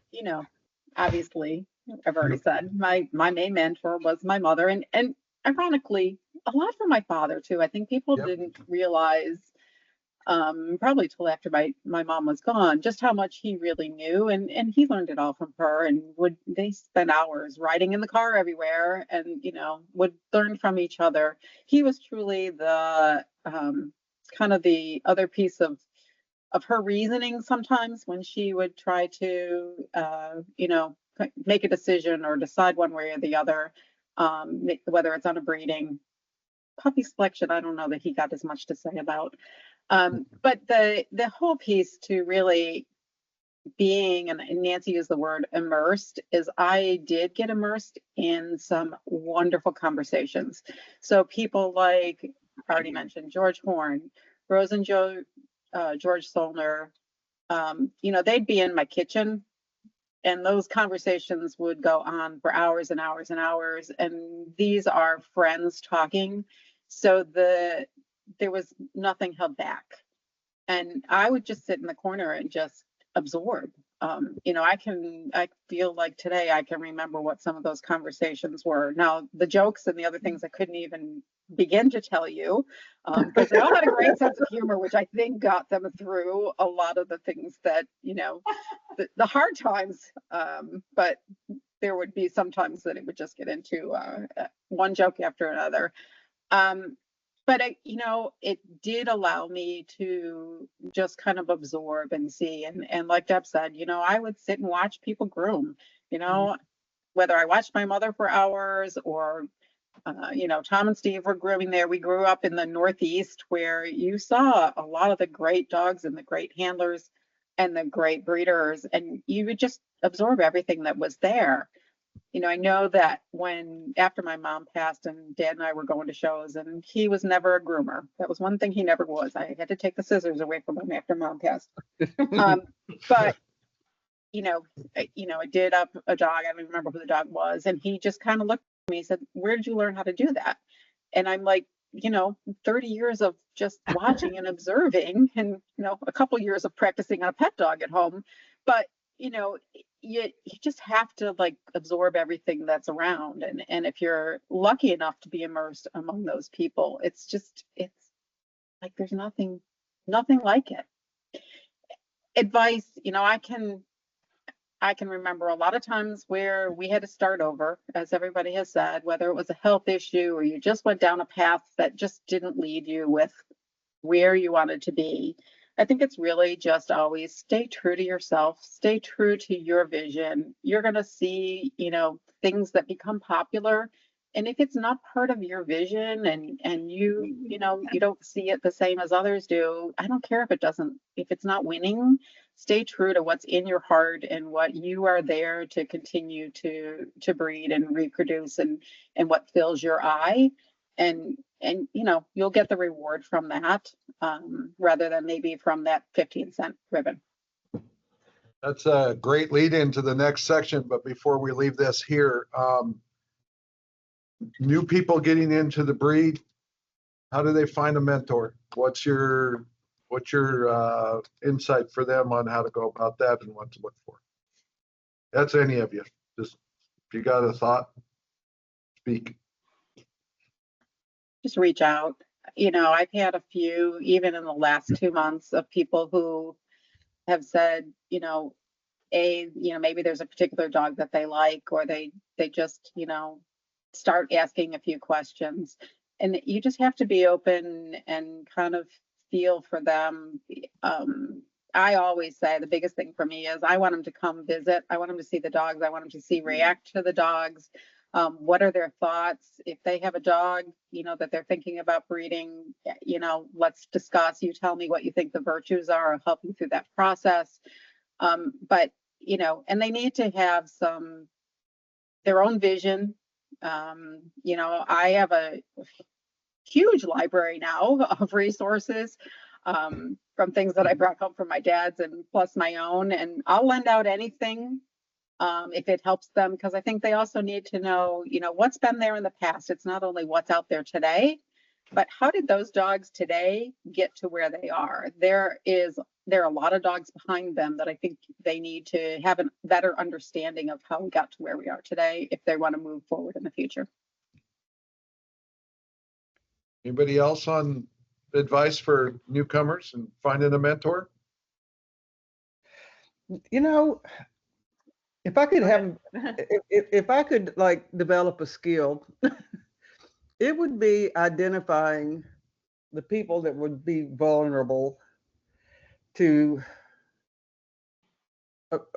obviously, I've already said my main mentor was my mother, and ironically, a lot from my father too. I think people Yep. didn't realize, probably till after my mom was gone, just how much he really knew, and he learned it all from her. And they spent hours riding in the car everywhere, and would learn from each other. He was truly the kind of the other piece of her reasoning sometimes when she would try to, make a decision or decide one way or the other, whether it's on a breeding puppy selection. I don't know that he got as much to say about. But the whole piece to really being, and Nancy used the word immersed, is I did get immersed in some wonderful conversations. So people like, I already mentioned, George Horn, Rose and Joe, George Solner, they'd be in my kitchen, and those conversations would go on for hours and hours and hours. And these are friends talking. So there was nothing held back. And I would just sit in the corner and just absorb. I feel like today I can remember what some of those conversations were. Now, the jokes and the other things I couldn't even begin to tell you, because they all had a great sense of humor, which I think got them through a lot of the things that, the hard times. But there would be sometimes that it would just get into one joke after another. But it did allow me to just kind of absorb and see. And like Deb said, I would sit and watch people groom, whether I watched my mother for hours or, Tom and Steve were grooming there. We grew up in the Northeast, where you saw a lot of the great dogs and the great handlers and the great breeders, and you would just absorb everything that was there. I know that after my mom passed and Dad and I were going to shows, and he was never a groomer. That was one thing he never was. I had to take the scissors away from him after Mom passed. But I did up a dog. I don't remember who the dog was, and he just kind of looked at me and said, "Where did you learn how to do that?" And I'm like, 30 years of just watching and observing, and a couple years of practicing on a pet dog at home. But you just have to absorb everything that's around, and if you're lucky enough to be immersed among those people, it's like there's nothing like it. Advice, I can remember a lot of times where we had to start over, as everybody has said, whether it was a health issue or you just went down a path that just didn't lead you with where you wanted to be. I think it's really just always stay true to yourself, stay true to your vision. You're going to see, things that become popular. And if it's not part of your vision and you don't see it the same as others do, I don't care if it's not winning, stay true to what's in your heart and what you are there to continue to breed and reproduce, and what fills your eye. And you'll get the reward from that, rather than maybe from that 15-cent ribbon. That's a great lead into the next section. But before we leave this here, new people getting into the breed, how do they find a mentor? What's your insight for them on how to go about that and what to look for? That's any of you. Just if you got a thought, speak. Just reach out. I've had a few, even in the last 2 months, of people who have said, maybe there's a particular dog that they like, or they just, start asking a few questions. And you just have to be open and kind of feel for them. I always say the biggest thing for me is I want them to come visit. I want them to see the dogs. I want them to react to the dogs. What are their thoughts? If they have a dog, that they're thinking about breeding, let's discuss. You tell me what you think the virtues are. I'll help you through that process. But, and they need to have their own vision. I have a huge library now of resources, from things that I brought home from my dad's and plus my own, and I'll lend out anything if it helps them, because I think they also need to know, what's been there in the past. It's not only what's out there today, but how did those dogs today get to where they are? There are a lot of dogs behind them that I think they need to have a better understanding of how we got to where we are today if they want to move forward in the future. Anybody else on advice for newcomers and finding a mentor? If I could have, if I could like develop a skill, it would be identifying the people that would be vulnerable to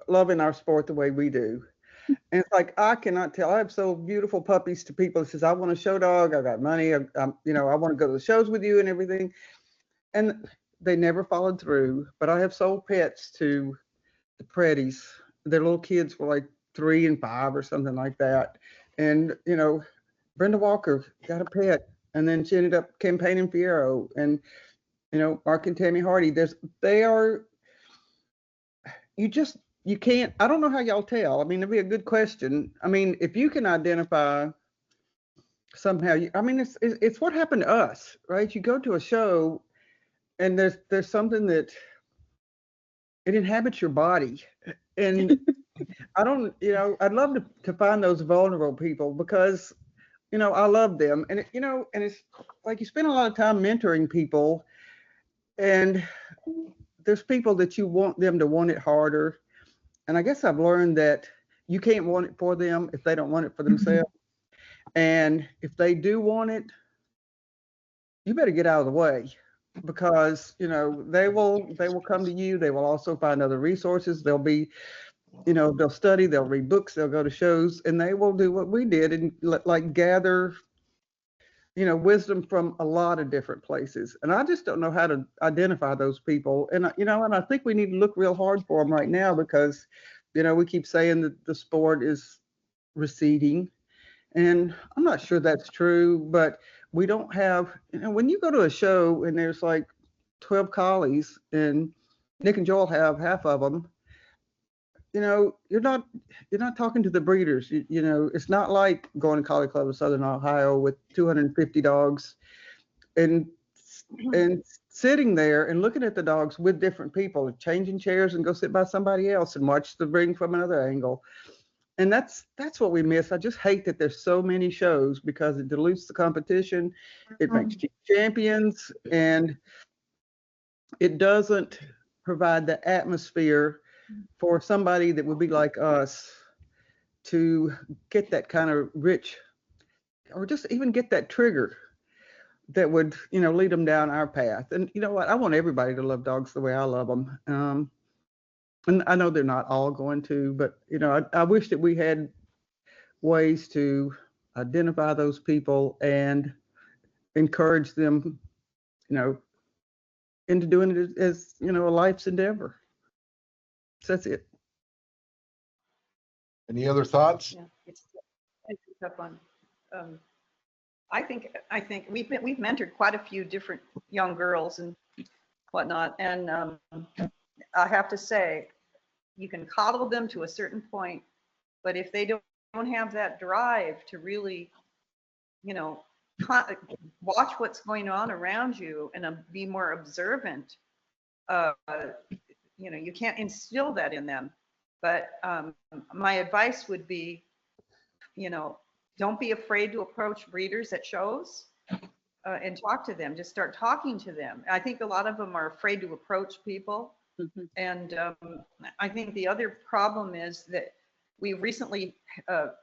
loving our sport the way we do. And it's like, I cannot tell. I have so beautiful puppies to people that says, I want a show dog. I got money. I want to go to the shows with you and everything. And they never followed through. But I have sold pets to the Pretties. Their little kids were like 3 and 5 or something like that. And, Brenda Walker got a pet, and then she ended up campaigning Fiero, and, Mark and Tammy Hardy. You can't, I don't know how y'all tell. I mean, it'd be a good question. I mean, if you can identify somehow, it's what happened to us, right? You go to a show and there's something that it inhabits your body. And I'd love to find those vulnerable people because, I love them. And, and it's like you spend a lot of time mentoring people, and there's people that you want them to want it harder. And I guess I've learned that you can't want it for them if they don't want it for themselves. And if they do want it, you better get out of the way, because, they will come to you. They will also find other resources. They'll be, they'll study, they'll read books, they'll go to shows, and they will do what we did and like gather, wisdom from a lot of different places. And I just don't know how to identify those people. And, and I think we need to look real hard for them right now because, we keep saying that the sport is receding. And I'm not sure that's true, but we don't have, when you go to a show and there's like 12 collies and Nick and Joel have half of them, you're not talking to the breeders. It's not like going to Collie Club of Southern Ohio with 250 dogs and sitting there and looking at the dogs with different people, changing chairs and go sit by somebody else and watch the ring from another angle. And that's what we miss. I just hate that there's so many shows because it dilutes the competition. It makes champions, and it doesn't provide the atmosphere for somebody that would be like us to get that kind of rich, or just even get that trigger that would, lead them down our path. And you know what? I want everybody to love dogs the way I love them. And I know they're not all going to, but, I wish that we had ways to identify those people and encourage them, into doing it as, a life's endeavor. So that's it. Any other thoughts? Yeah, it's a tough one. I think we've mentored quite a few different young girls and whatnot, and I have to say, you can coddle them to a certain point, but if they don't have that drive to really, watch what's going on around you and be more observant, you can't instill that in them. But my advice would be, don't be afraid to approach breeders at shows and talk to them. Just start talking to them. I think a lot of them are afraid to approach people. Mm-hmm. And I think the other problem is that we recently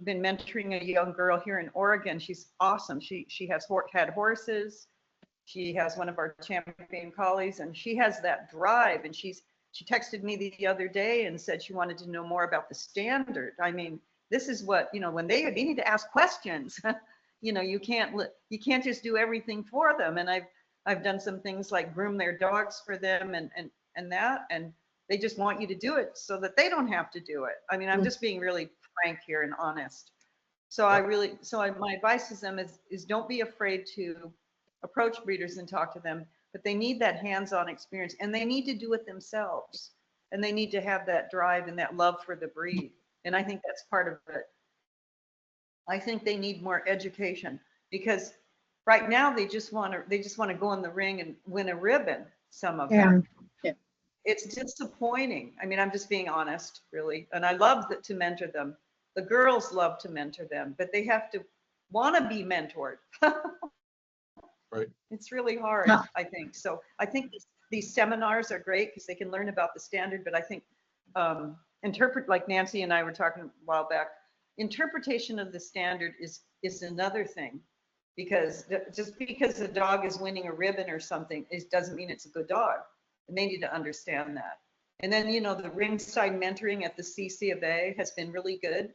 been mentoring a young girl here in Oregon. She's awesome. She has had horses. She has one of our champion collies, and she has that drive. And she texted me the other day and said she wanted to know more about the standard. I mean, this is what, when they need to ask questions. You can't just do everything for them. And I've done some things like groom their dogs for them and that, and they just want you to do it so that they don't have to do it. I mean, I'm just being really frank here and honest. So my advice to them is don't be afraid to approach breeders and talk to them, but they need that hands-on experience, and they need to do it themselves, and they need to have that drive and that love for the breed. And I think that's part of it. I think they need more education because right now they just want to go in the ring and win a ribbon. Some of them. Yeah. It's disappointing. I mean, I'm just being honest, really. And I love to mentor them. The girls love to mentor them, but they have to want to be mentored. Right. It's really hard, Yeah. I think. So I think these seminars are great because they can learn about the standard, but I think like Nancy and I were talking a while back, interpretation of the standard is another thing, because just because a dog is winning a ribbon or something, it doesn't mean it's a good dog. And they need to understand that. And then, the ringside mentoring at the CC of A has been really good.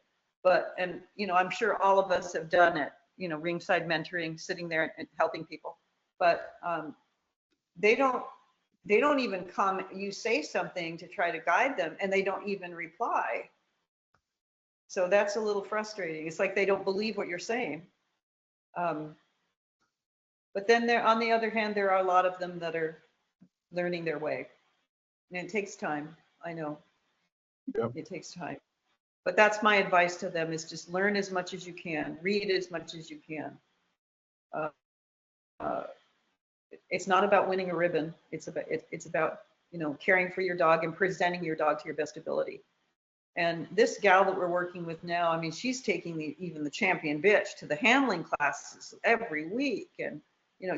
And I'm sure all of us have done it, ringside mentoring, sitting there and helping people. But they don't even come, you say something to try to guide them and they don't even reply. So that's a little frustrating. It's like they don't believe what you're saying. But then on the other hand, there are a lot of them that are learning their way. And it takes time, I know. Yep. It takes time. But that's my advice to them, is just learn as much as you can, read as much as you can. It's not about winning a ribbon. It's about caring for your dog and presenting your dog to your best ability. And this gal that we're working with now, I mean, she's taking even the champion bitch to the handling classes every week, and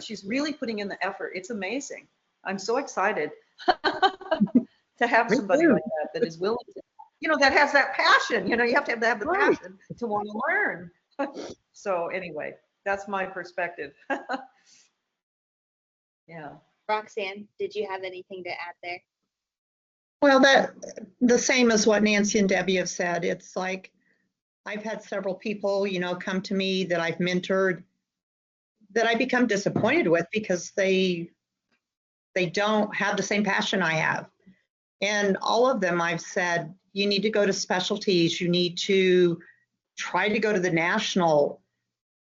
she's really putting in the effort. It's amazing. I'm so excited to have somebody like that is willing to, that has that passion. You have to have the passion to want to learn. So anyway, that's my perspective. Yeah. Roxann, did you have anything to add there? Well, the same as what Nancy and Debbie have said. It's like I've had several people, come to me that I've mentored that I become disappointed with because they don't have the same passion I have. And all of them I've said, you need to go to specialties. You need to try to go to the national,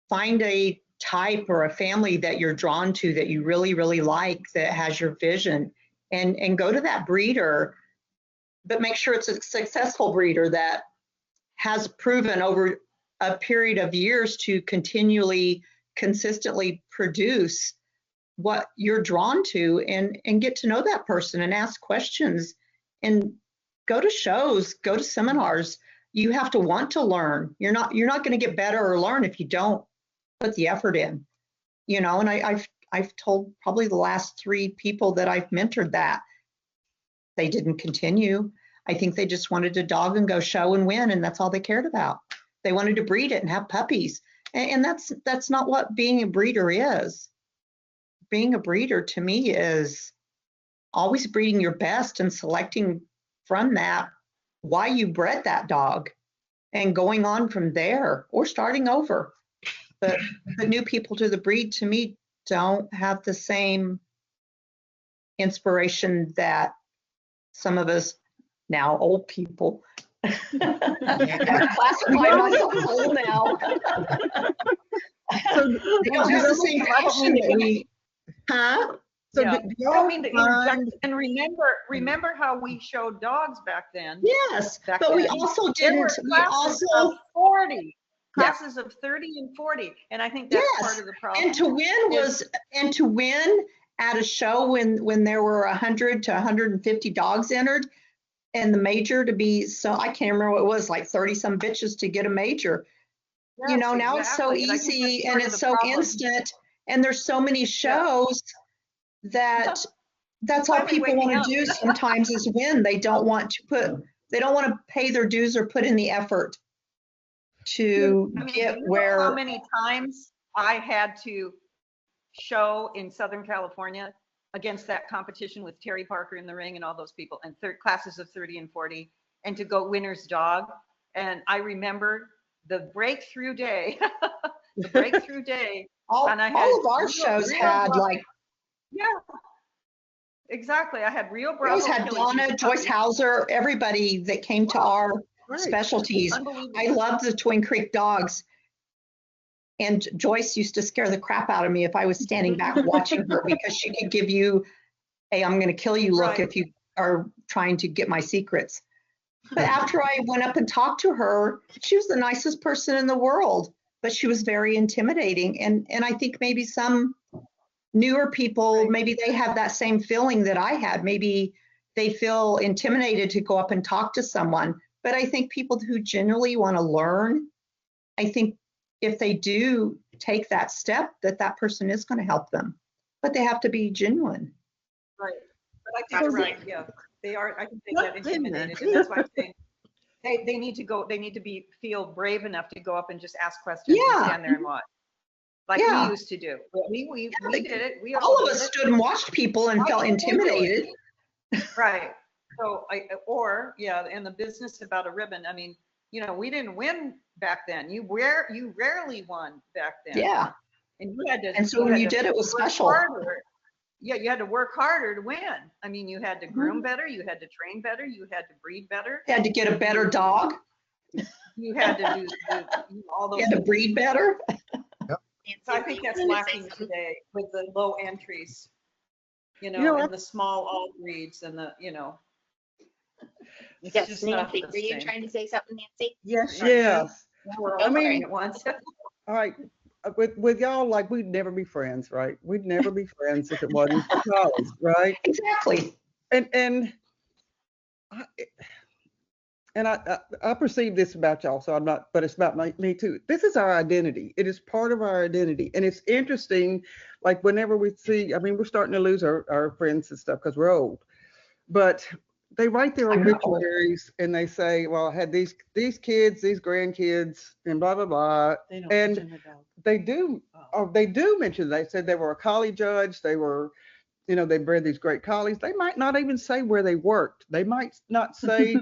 find a type or a family that you're drawn to, that you really, really like, that has your vision, and go to that breeder, but make sure it's a successful breeder that has proven over a period of years to continually, consistently produce what you're drawn to, and get to know that person and ask questions and go to shows, go to seminars. You have to want to learn. You're not going to get better or learn if you don't put the effort in, and I've told probably the last 3 people that I've mentored that they didn't continue. I think they just wanted a dog and go show and win, and that's all they cared about. They wanted to breed it and have puppies, and that's not what being a breeder is. Being a breeder to me is always breeding your best and selecting from that why you bred that dog and going on from there or starting over. But the new people to the breed, to me, don't have the same inspiration that some of us now old people. I classify myself as old now. So, They don't have the same passion that we. Huh? So Yeah. do I y'all don't mean to interject. find- And remember how we showed dogs back then? Yes, Back but we then. also There were didn't. We classes also of 40, Yeah. classes of 30 and 40. And I think that's Yes, part of the problem. and to win at a show when there were 100 to 150 dogs entered, and the major to be, so I can't remember what it was, like 30 some bitches to get a major. Yes, Now it's so exactly. And I think easy that's and part of it's the so problem. instant, and there's so many shows that that's all Finally people want waking to do sometimes is win. They don't want to pay their dues or put in the effort to I mean, get do you know where. how many times I had to show in Southern California against that competition with Terry Parker in the ring and all those people, and classes of 30 and 40, and to go winner's dog. And I remember the breakthrough day, all and I had of our real shows had Bravo- like, Yeah, exactly. I had Rio we Bravo. always had Achilles Donna, Easy Joyce puppies. Hauser, everybody that came to our Right. specialties. Unbelievable. I loved the Twin Creek dogs. And Joyce used to scare the crap out of me if I was standing back watching her, because she could give you a I'm going to kill you look Right. if you are trying to get my secrets. But after I went up and talked to her, she was the nicest person in the world, but she was very intimidating. And I think maybe some newer people, maybe they have that same feeling that I had. Maybe they feel intimidated to go up and talk to someone. But I think people who genuinely want to learn, I think if they do take that step, that person is going to help them. But they have to be genuine. Right. But I think you're right. Yeah, they are. I think they get intimidated, and that's why I'm saying they need to go. They need to feel brave enough to go up and just ask questions and stand there and watch, like we used to do. We did it. We all of us stood and watched people and felt intimidated. Right. So and the business about a ribbon. I mean, we didn't win back then. You rarely won back then. Yeah. And you had to. And so when you did, it was special. Harder. Yeah, you had to work harder to win. I mean, you had to groom better, you had to train better, you had to breed better. You had to get a better dog. You had to do all those. You had to breed better. So I think that's lacking today with the low entries, and the small all breeds and the, it's yes, just not Nancy, the were you same. trying to say something, Nancy? Yes. Yeah. We're all saying it once. All right. With y'all, like, we'd never be friends, right? We'd never be friends if it wasn't for collies, right? Exactly. And I perceive this about y'all, so I'm not, but it's about me too. This is our identity. It is part of our identity. And it's interesting, like whenever we see, I mean, we're starting to lose our friends and stuff because we're old, but they write their obituaries and they say, well, I had these kids, these grandkids, and blah, blah, blah. They don't And mention the dog. they do mention, they said they were a collie judge. They were, they bred these great collies. They might not even say where they worked. They might not say,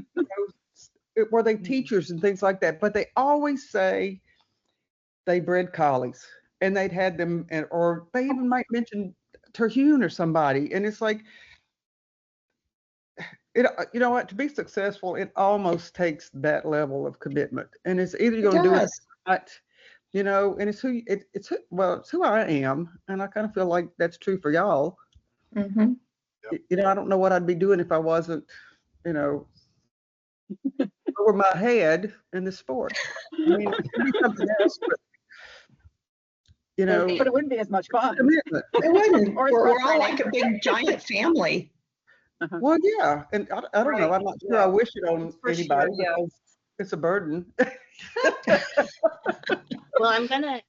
were they teachers and things like that, but they always say they bred collies and they'd had them, or they even might mention Terhune or somebody. And it's like, you know what, to be successful, it almost takes that level of commitment. And it's either you're going to do it or not, and it's who I am. And I kind of feel like that's true for y'all. Mm-hmm. I don't know what I'd be doing if I wasn't, over my head in the sport. I mean, it could be something else, but, but it wouldn't be as much fun. Commitment. It wouldn't. Or We're all like a big giant family. Well, yeah, and I don't know. I'm not sure I wish it on anybody because it's a burden. Well, I'm gonna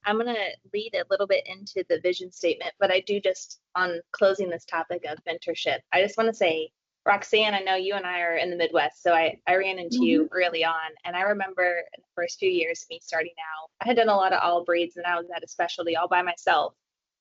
lead a little bit into the vision statement, but I do just, on closing this topic of mentorship, I just want to say, Roxann, I know you and I are in the Midwest, so I ran into you early on, and I remember in the first few years of me starting out, I had done a lot of all breeds, and I was at a specialty all by myself.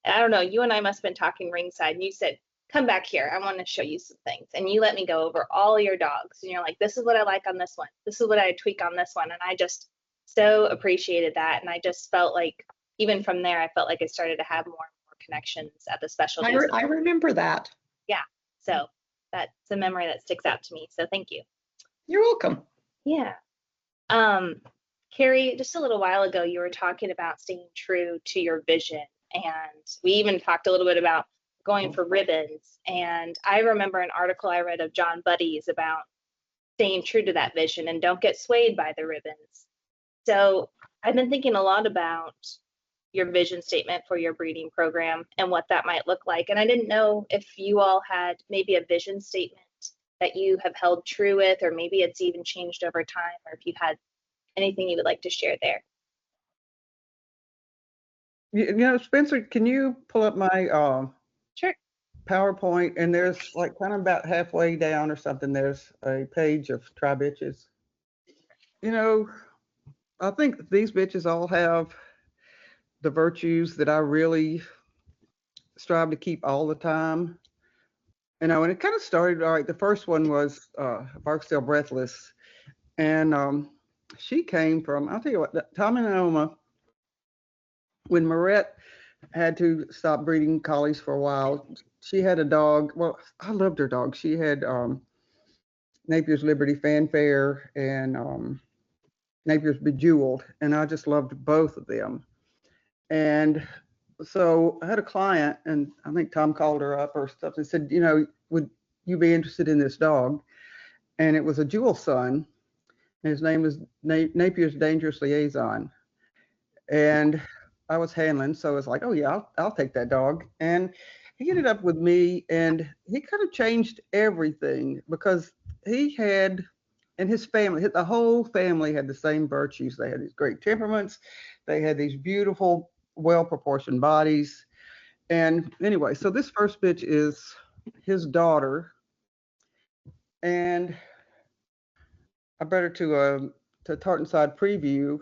And I don't know, you and I must have been talking ringside, and you said, come back here, I want to show you some things. And you let me go over all your dogs, and you're like, this is what I like on this one, this is what I tweak on this one, and I just so appreciated that. And I just felt like, even from there, I felt like I started to have more and more connections at the specialty. I remember that. Yeah, so that's a memory that sticks out to me. So thank you. You're welcome. Yeah. Carrie, just a little while ago, you were talking about staying true to your vision. And we even talked a little bit about going for ribbons. And I remember an article I read of John Buddy's about staying true to that vision and don't get swayed by the ribbons. So I've been thinking a lot about your vision statement for your breeding program and what that might look like. And I didn't know if you all had maybe a vision statement that you have held true with, or maybe it's even changed over time, or if you had anything you would like to share there. Spencer, can you pull up my Sure. PowerPoint? And there's like kind of about halfway down or something, there's a page of try bitches. I think these bitches all have the virtues that I really strive to keep all the time. And it kind of started, all right, the first one was Barksdale Breathless. And she came from, I'll tell you what, Tommy and Naoma, when Marette had to stop breeding collies for a while, she had a dog. Well, I loved her dog. She had Napier's Liberty Fanfare and Napier's Bejeweled, and I just loved both of them. And so I had a client, and I think Tom called her up or something and said, would you be interested in this dog? And it was a Jewel son, His name was Napier's Dangerous Liaison. And I was handling, so it's like, oh yeah, I'll take that dog. And he ended up with me, and he kind of changed everything because he had, and his family, the whole family had the same virtues. They had these great temperaments. They had these beautiful, well-proportioned bodies. And anyway, so this first bitch is his daughter, and I brought her to Tartanside Preview,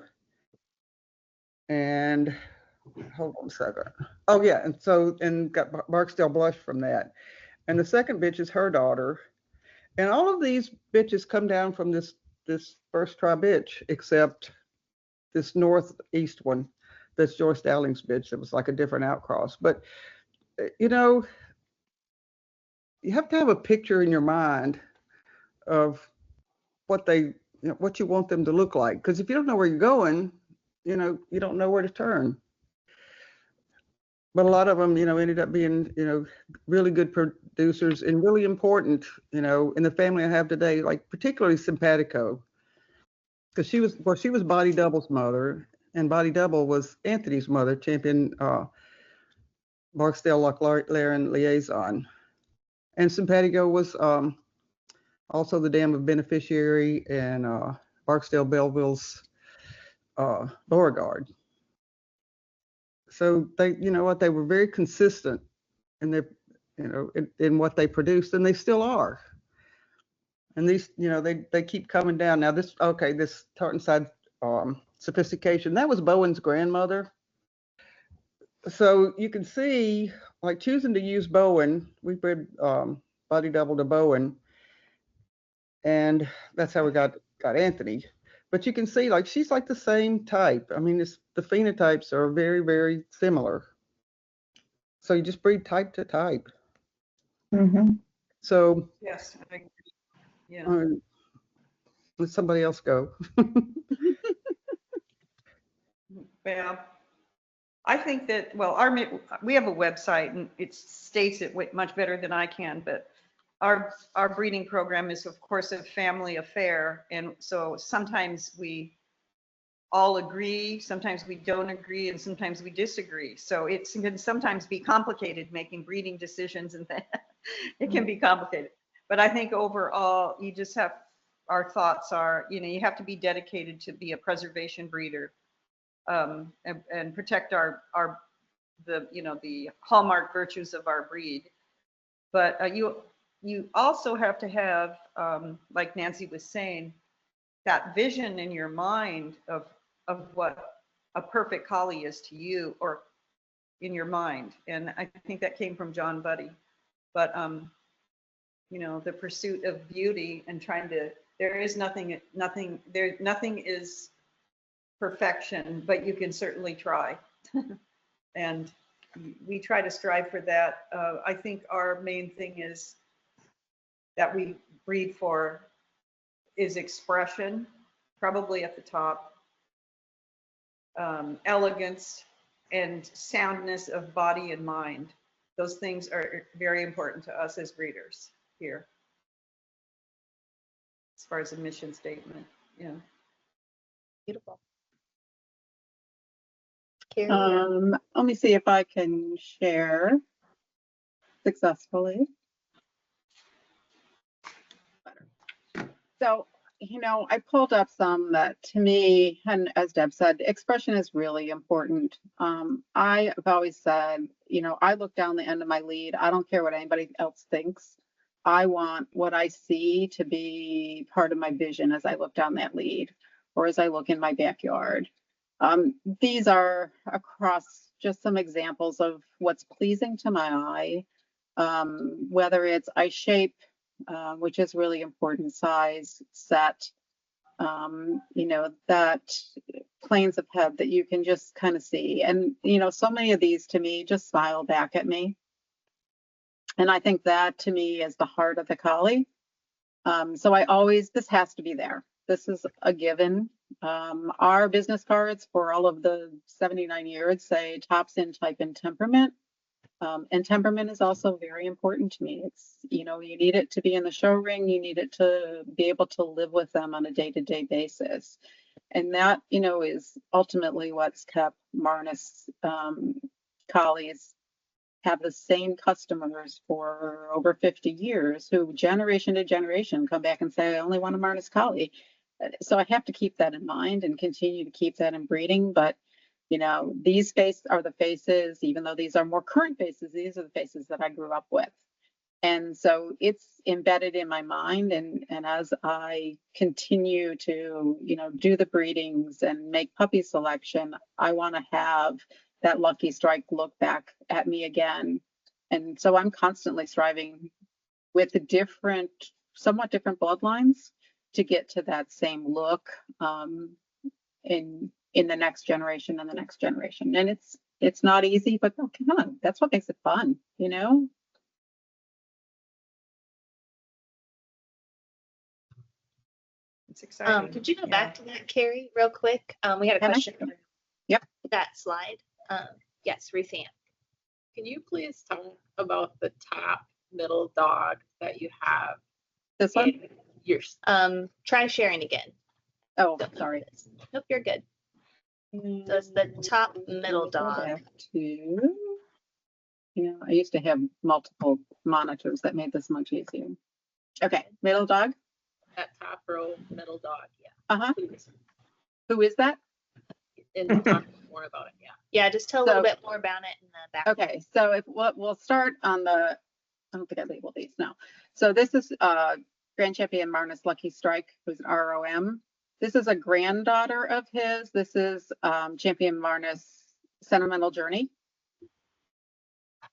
and hold on a second. Oh yeah, and got Barksdale Blush from that. And the second bitch is her daughter. And all of these bitches come down from this first tri bitch, except this northeast one, that's Joyce Dowling's bitch. That was like a different outcross. But you know, you have to have a picture in your mind of what what you want them to look like. Because if you don't know where you're going, you don't know where to turn. But a lot of them, ended up being, really good producers and really important, in the family I have today, like particularly Simpatico, because she was Body Double's mother, and Body Double was Anthony's mother, champion Barksdale Laren liaison, and Simpatico was also the dam of beneficiary and Barksdale Belleville's Beauregard. So they, they were very consistent in their, in what they produced, and they still are. And these, they keep coming down. Now this Tartanside Sophistication, that was Bowen's grandmother. So you can see, like, choosing to use Bowen, we bred Body Double to Bowen, and that's how we got Anthony. But you can see, like, she's like the same type. I mean, the phenotypes are very, very similar. So you just breed type to type. Mm-hmm. So Yes, I agree. Yeah. let somebody else go. Well, I think that, well, we have a website and it states it much better than I can, but our breeding program is, of course, a family affair. And so sometimes we all agree, sometimes we don't agree, and sometimes we disagree. So it can sometimes be complicated making breeding decisions, and it can be complicated. But I think overall, you just have, our thoughts are, you have to be dedicated to be a preservation breeder, and protect the hallmark virtues of our breed. But you also have to have, like Nancy was saying, that vision in your mind of what a perfect collie is to you, or in your mind. And I think that came from John Buddy. But the pursuit of beauty and nothing is perfection, but you can certainly try. And we try to strive for that. I think our main thing is that we breed for is expression, probably at the top, elegance, and soundness of body and mind. Those things are very important to us as breeders here, as far as a mission statement. Yeah. Beautiful. Carrie, Let me see if I can share successfully. So, I pulled up some that, to me, and as Deb said, expression is really important. I have always said, I look down the end of my lead. I don't care what anybody else thinks. I want what I see to be part of my vision as I look down that lead, or as I look in my backyard. These are across just some examples of what's pleasing to my eye, whether it's eye shape, which is really important, size, set, that planes of head that you can just kind of see. And, so many of these to me just smile back at me. And I think that to me is the heart of the collie. So this has to be there. This is a given. Our business cards for all of the 79 years say tops in type and temperament. And temperament is also very important to me. It's, you know, you need it to be in the show ring. You need it to be able to live with them on a day-to-day basis. And that, you know, is ultimately what's kept Marnus collies have the same customers for over 50 years who generation to generation come back and say, I only want a Marnus collie. So I have to keep that in mind and continue to keep that in breeding. But, you know, these faces are the faces, even though these are more current faces, these are the faces that I grew up with. And so it's embedded in my mind. And as I continue to, you know, do the breedings and make puppy selection, I want to have that Lucky Strike look back at me again. And so I'm constantly striving with the different, somewhat different bloodlines to get to that same look in the next generation and the next generation. And it's not easy, but oh, come on, that's what makes it fun, you know? It's exciting. Could you go Yeah. back to that, Carrie, real quick? We had a Can I? question. Yep. That slide. Yes, Roxann. Can you please talk about the top middle dog that you have? This one? in yours? Try sharing again. Oh, Don't know sorry. if it is. Nope, you're good. So it's the top middle Go dog. back to, you know, I used to have multiple monitors that made this much easier. Okay, middle dog. That top row middle dog, yeah. Uh-huh. Please. Who is that? And talk more about it, yeah. Yeah, just tell a little bit more about it in the back. Okay, so if we'll start on the, I don't think I labeled these now. So this is Grand Champion Marnus Lucky Strike, who's an ROM. This is a granddaughter of his. This is Champion Marnus Sentimental Journey.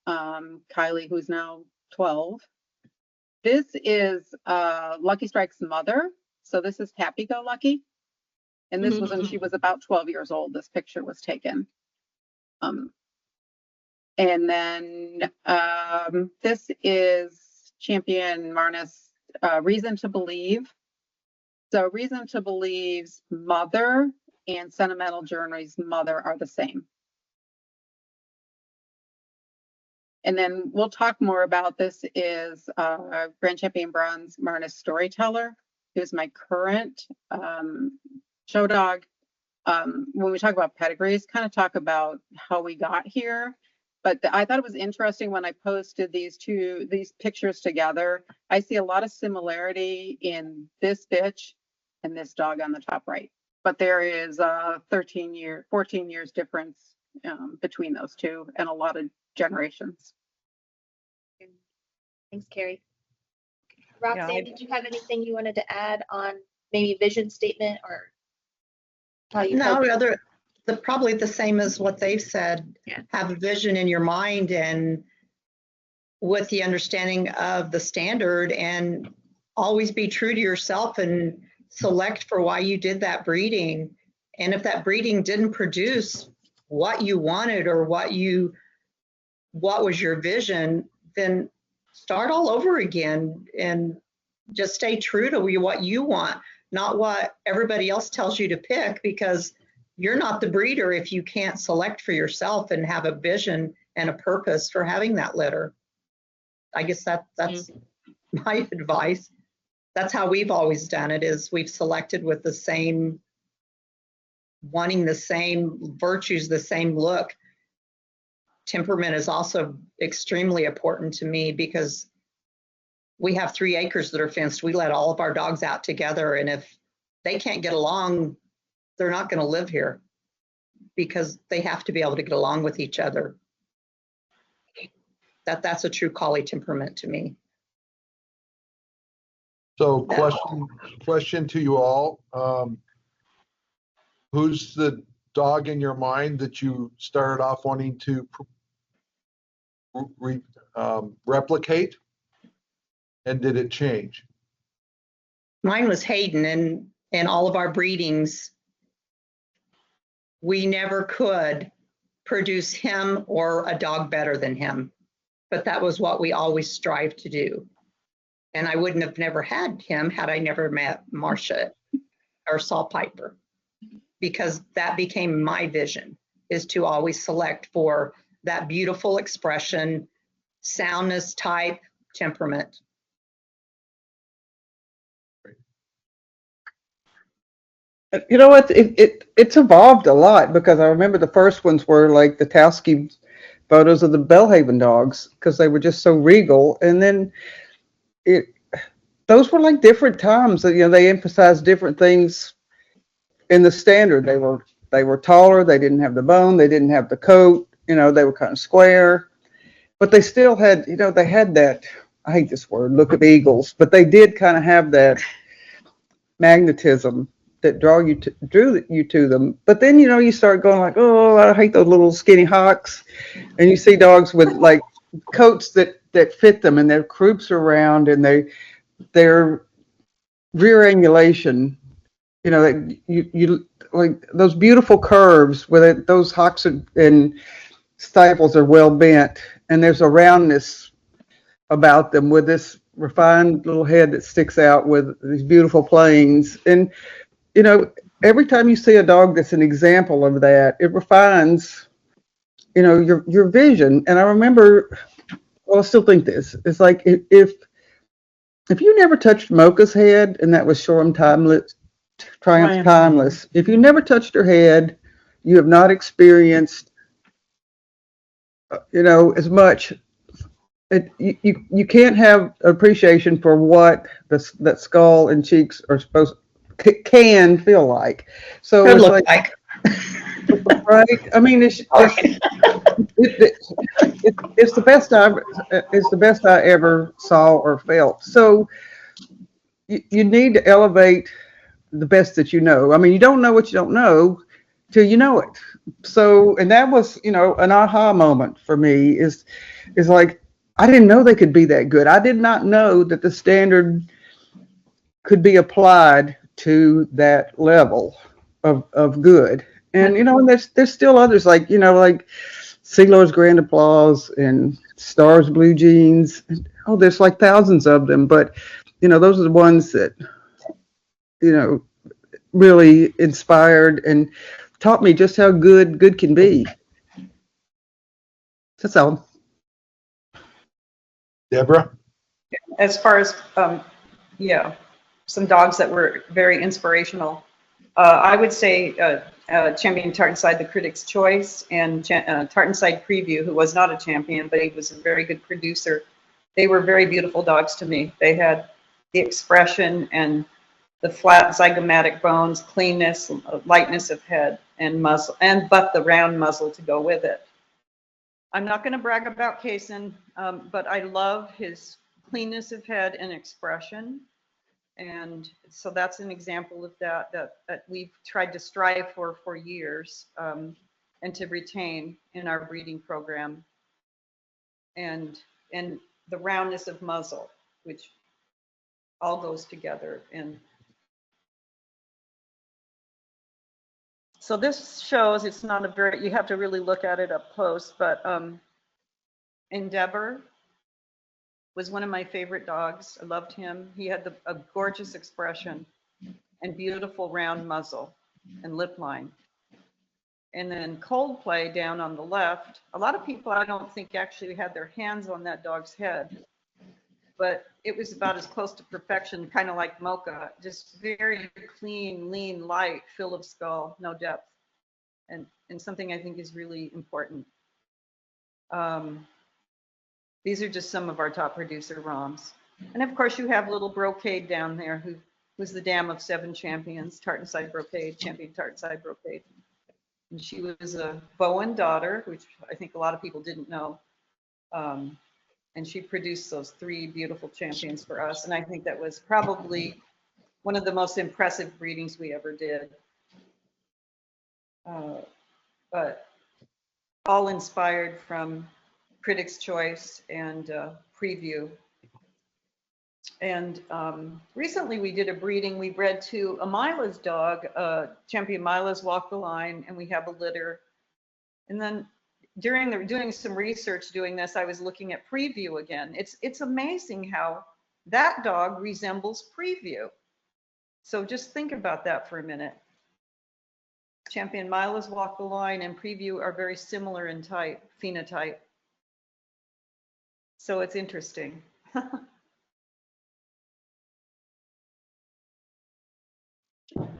Kylie, who's now 12. This is Lucky Strike's mother. So this is Happy Go Lucky. And this was when she was about 12 years old. This picture was taken. And then this is Champion Marnus Reason to Believe. So Reason to Believe's mother and Sentimental Journey's mother are the same. And then we'll talk more about this is Grand Champion Bronze Marnus Storyteller, who's my current show dog. When we talk about pedigrees, kind of talk about how we got here. But I thought it was interesting when I posted these pictures together. I see a lot of similarity in this bitch and this dog on the top right. But there is a 14 years difference between those two and a lot of generations. Thanks, Carrie. Roxann, I- did you have anything you wanted to add on maybe vision statement or how you No, hope- probably the same as what they've said. Yeah. Have a vision in your mind and with the understanding of the standard, and always be true to yourself and select for why you did that breeding. And if that breeding didn't produce what you wanted or what was your vision, then start all over again and just stay true to what you want, not what everybody else tells you to pick, because you're not the breeder if you can't select for yourself and have a vision and a purpose for having that litter. I guess that's my advice. That's how we've always done it, is we've selected with the same, wanting the same virtues, the same look. Temperament is also extremely important to me because we have 3 acres that are fenced. We let all of our dogs out together, and if they can't get along, they're not going to live here because they have to be able to get along with each other. That's a true collie temperament to me. So question to you all. Who's the dog in your mind that you started off wanting to replicate? And did it change? Mine was Hayden, and in all of our breedings, we never could produce him or a dog better than him. But that was what we always strived to do. And I wouldn't have never had him had I never met Marcia or Saul Piper, because that became my vision, is to always select for that beautiful expression, soundness, type, temperament. You know what? It's evolved a lot, because I remember the first ones were like the Tefelski photos of the Belhaven dogs, because they were just so regal. And then those were like different times. You know, they emphasized different things in the standard. They were taller. They didn't have the bone. They didn't have the coat. You know, they were kind of square, but they still had, you know, they had that, I hate this word, look of eagles, but they did kind of have that magnetism that drew you to them. But then, you know, you start going like, oh, I hate those little skinny hawks. And you see dogs with like coats that fit them, and their croups are round, and their rear angulation, you know, that you like those beautiful curves where those hocks and stifles are well bent, and there's a roundness about them with this refined little head that sticks out with these beautiful planes. And you know, every time you see a dog that's an example of that, it refines, you know, your vision. And I remember, well, I still think this. It's like if you never touched Mocha's head, and that was Shoreham Triumph Timeless. If you never touched her head, you have not experienced, you know, as much. You can't have appreciation for what that skull and cheeks are can feel like. So Could it's look like. right. I mean, it's the best I ever saw or felt. So you need to elevate the best that you know. I mean, you don't know what you don't know till you know it. So, and that was, you know, an aha moment for me is like, I didn't know they could be that good. I did not know that the standard could be applied to that level of good. And, you know, and there's still others like, you know, like Seelow's Grand Applause and Star's Blue Jeans. Oh, there's like thousands of them. But, you know, those are the ones that, you know, really inspired and taught me just how good can be. That's all. Deborah? As far as, yeah, some dogs that were very inspirational. I would say Champion Tartanside, the Critics' Choice, and Tartanside Preview, who was not a champion, but he was a very good producer. They were very beautiful dogs to me. They had the expression and the flat zygomatic bones, cleanness, lightness of head and muzzle, but the round muzzle to go with it. I'm not going to brag about Kaysen, but I love his cleanness of head and expression. And so that's an example of that we've tried to strive for years, and to retain in our breeding program. And the roundness of muzzle, which all goes together. And so this shows, it's not a very, you have to really look at it up close, but Deborah was one of my favorite dogs. I loved him. He had a gorgeous expression and beautiful round muzzle and lip line. And then Coldplay down on the left, a lot of people I don't think actually had their hands on that dog's head, but it was about as close to perfection, kind of like Mocha, just very clean, lean, light, fill of skull, no depth. And something I think is really important. These are just some of our top producer ROMs. And of course you have little Brocade down there, who was the dam of 7 champions, Tartanside Brocade, champion Tartanside Brocade. And she was a Bowen daughter, which I think a lot of people didn't know. And she produced those 3 beautiful champions for us. And I think that was probably one of the most impressive breedings we ever did. But all inspired from Critics' Choice and Preview. And recently we did a breeding. We bred to a Mila's dog, Champion Mila's walked the line, and we have a litter. And then doing some research doing this, I was looking at Preview again. It's amazing how that dog resembles Preview. So just think about that for a minute. champion Mila's Walk the Line and Preview are very similar in phenotype. So it's interesting.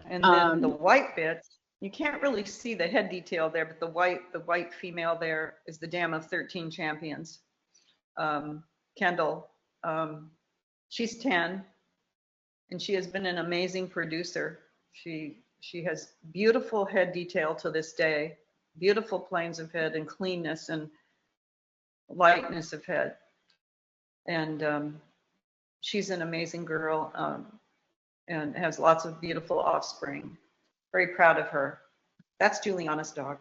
And then the white bits, you can't really see the head detail there, but the white female there is the dam of 13 champions. Kendall, she's 10, and she has been an amazing producer. She has beautiful head detail to this day, beautiful planes of head and cleanness and lightness of head. And she's an amazing girl and has lots of beautiful offspring. Very proud of her. That's Juliana's dog.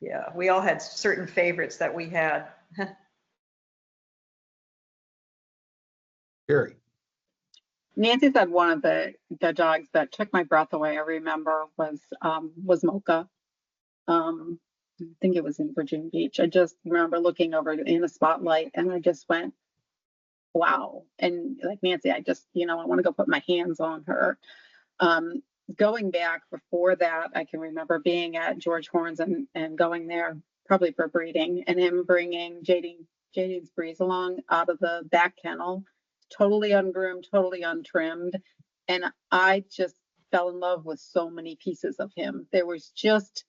Yeah, we all had certain favorites that we had. Carrie. Nancy said one of the dogs that took my breath away, I remember, was Mocha. I think it was in Virginia Beach. I just remember looking over in a spotlight and I just went, wow. And like Nancy, I just, I want to go put my hands on her. Going back before that, I can remember being at George Horn's and going there probably for breeding, and him bringing Jaden's Breeze along out of the back kennel, totally ungroomed, totally untrimmed. And I just fell in love with so many pieces of him. There was just,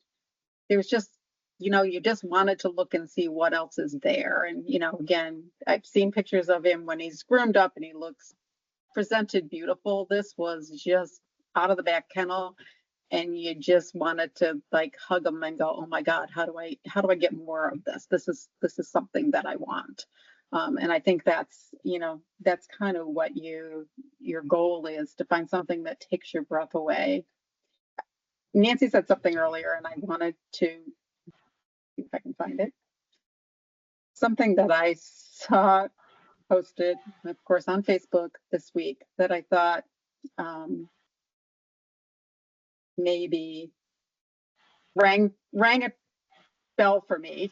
you just wanted to look and see what else is there. And, again, I've seen pictures of him when he's groomed up and he looks presented beautiful. This was just out of the back kennel, and you just wanted to like hug him and go, oh my God, how do I get more of this? This is something that I want. And I think that's kind of what your goal is, to find something that takes your breath away. Nancy said something earlier, and I wanted to see if I can find it. Something that I saw posted, of course, on Facebook this week that I thought maybe rang a bell for me.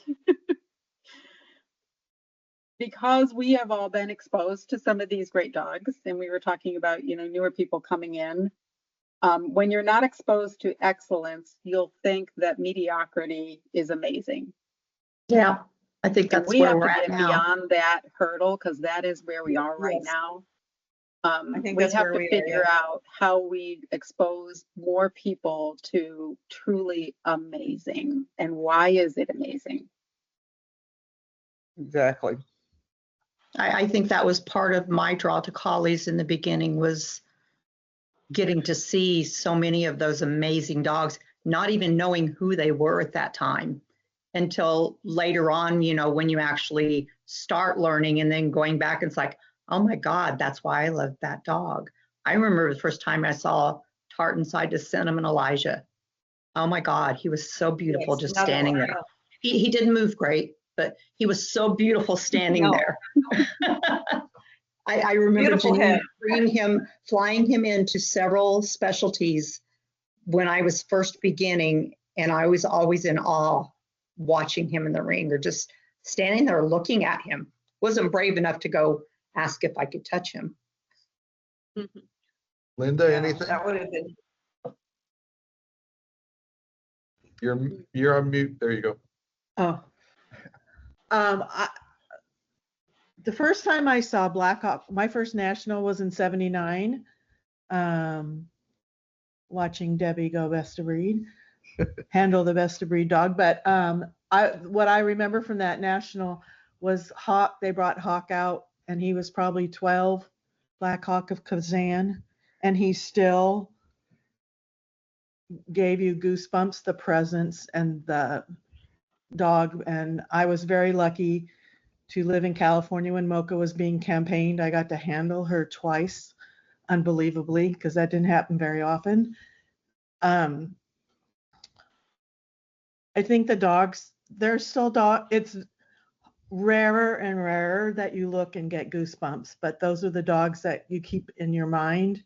Because we have all been exposed to some of these great dogs, and we were talking about, newer people coming in. When you're not exposed to excellence, you'll think that mediocrity is amazing. Yeah, I think And that's we where have we're to at get now. beyond that hurdle, because that is where we are right Yes. now. I think We that's have where to we are, figure yeah. out how we expose more people to truly amazing, and why is it amazing? Exactly. I think that was part of my draw to collies in the beginning, was getting to see so many of those amazing dogs, not even knowing who they were at that time until later on, when you actually start learning and then going back, it's like, oh my God, that's why I love that dog. I remember the first time I saw Tartan Side to Cinnamon Elijah. Oh my God, he was so beautiful, Yes, just another standing one, there. He didn't move great, but he was so beautiful standing No. there. I remember Beautiful Janine head. flying him into several specialties when I was first beginning, and I was always in awe watching him in the ring, or just standing there looking at him. Wasn't brave enough to go ask if I could touch him. Linda, Yeah, anything? that would have been. You're on mute. There you go. Oh. The first time I saw Black Hawk, my first national was in '79. Watching Debbie go best of breed, handle the best of breed dog. But what I remember from that national was Hawk. They brought Hawk out, and he was probably 12, Black Hawk of Kazan, and he still gave you goosebumps, the presence and the dog. And I was very lucky to live in California when Mocha was being campaigned. I got to handle her twice, unbelievably, because that didn't happen very often. I think the dogs, they're still it's rarer and rarer that you look and get goosebumps, but those are the dogs that you keep in your mind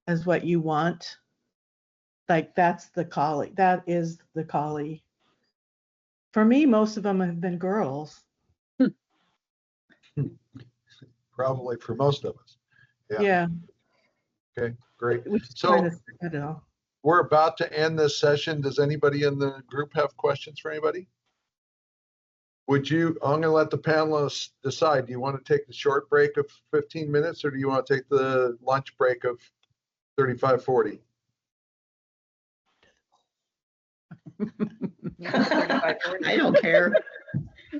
as what you want. Like, that's the collie. That is the collie. For me, most of them have been girls. Probably for most of us. Yeah. Yeah. Okay, great. Which is So kind of, I don't know. we're about to end this session. Does anybody in the group have questions for anybody? Would you, I'm gonna let the panelists decide. Do you want to take the short break of 15 minutes or do you want to take the lunch break of 35, 40? I don't care.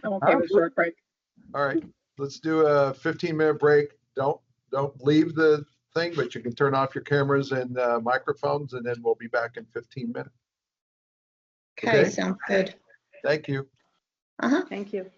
I'm okay with short break. All right, let's do a 15-minute break. Don't leave the thing, but you can turn off your cameras and microphones, and then we'll be back in 15 minutes. Okay, Okay. sounds good. Thank you. Uh-huh. Thank you.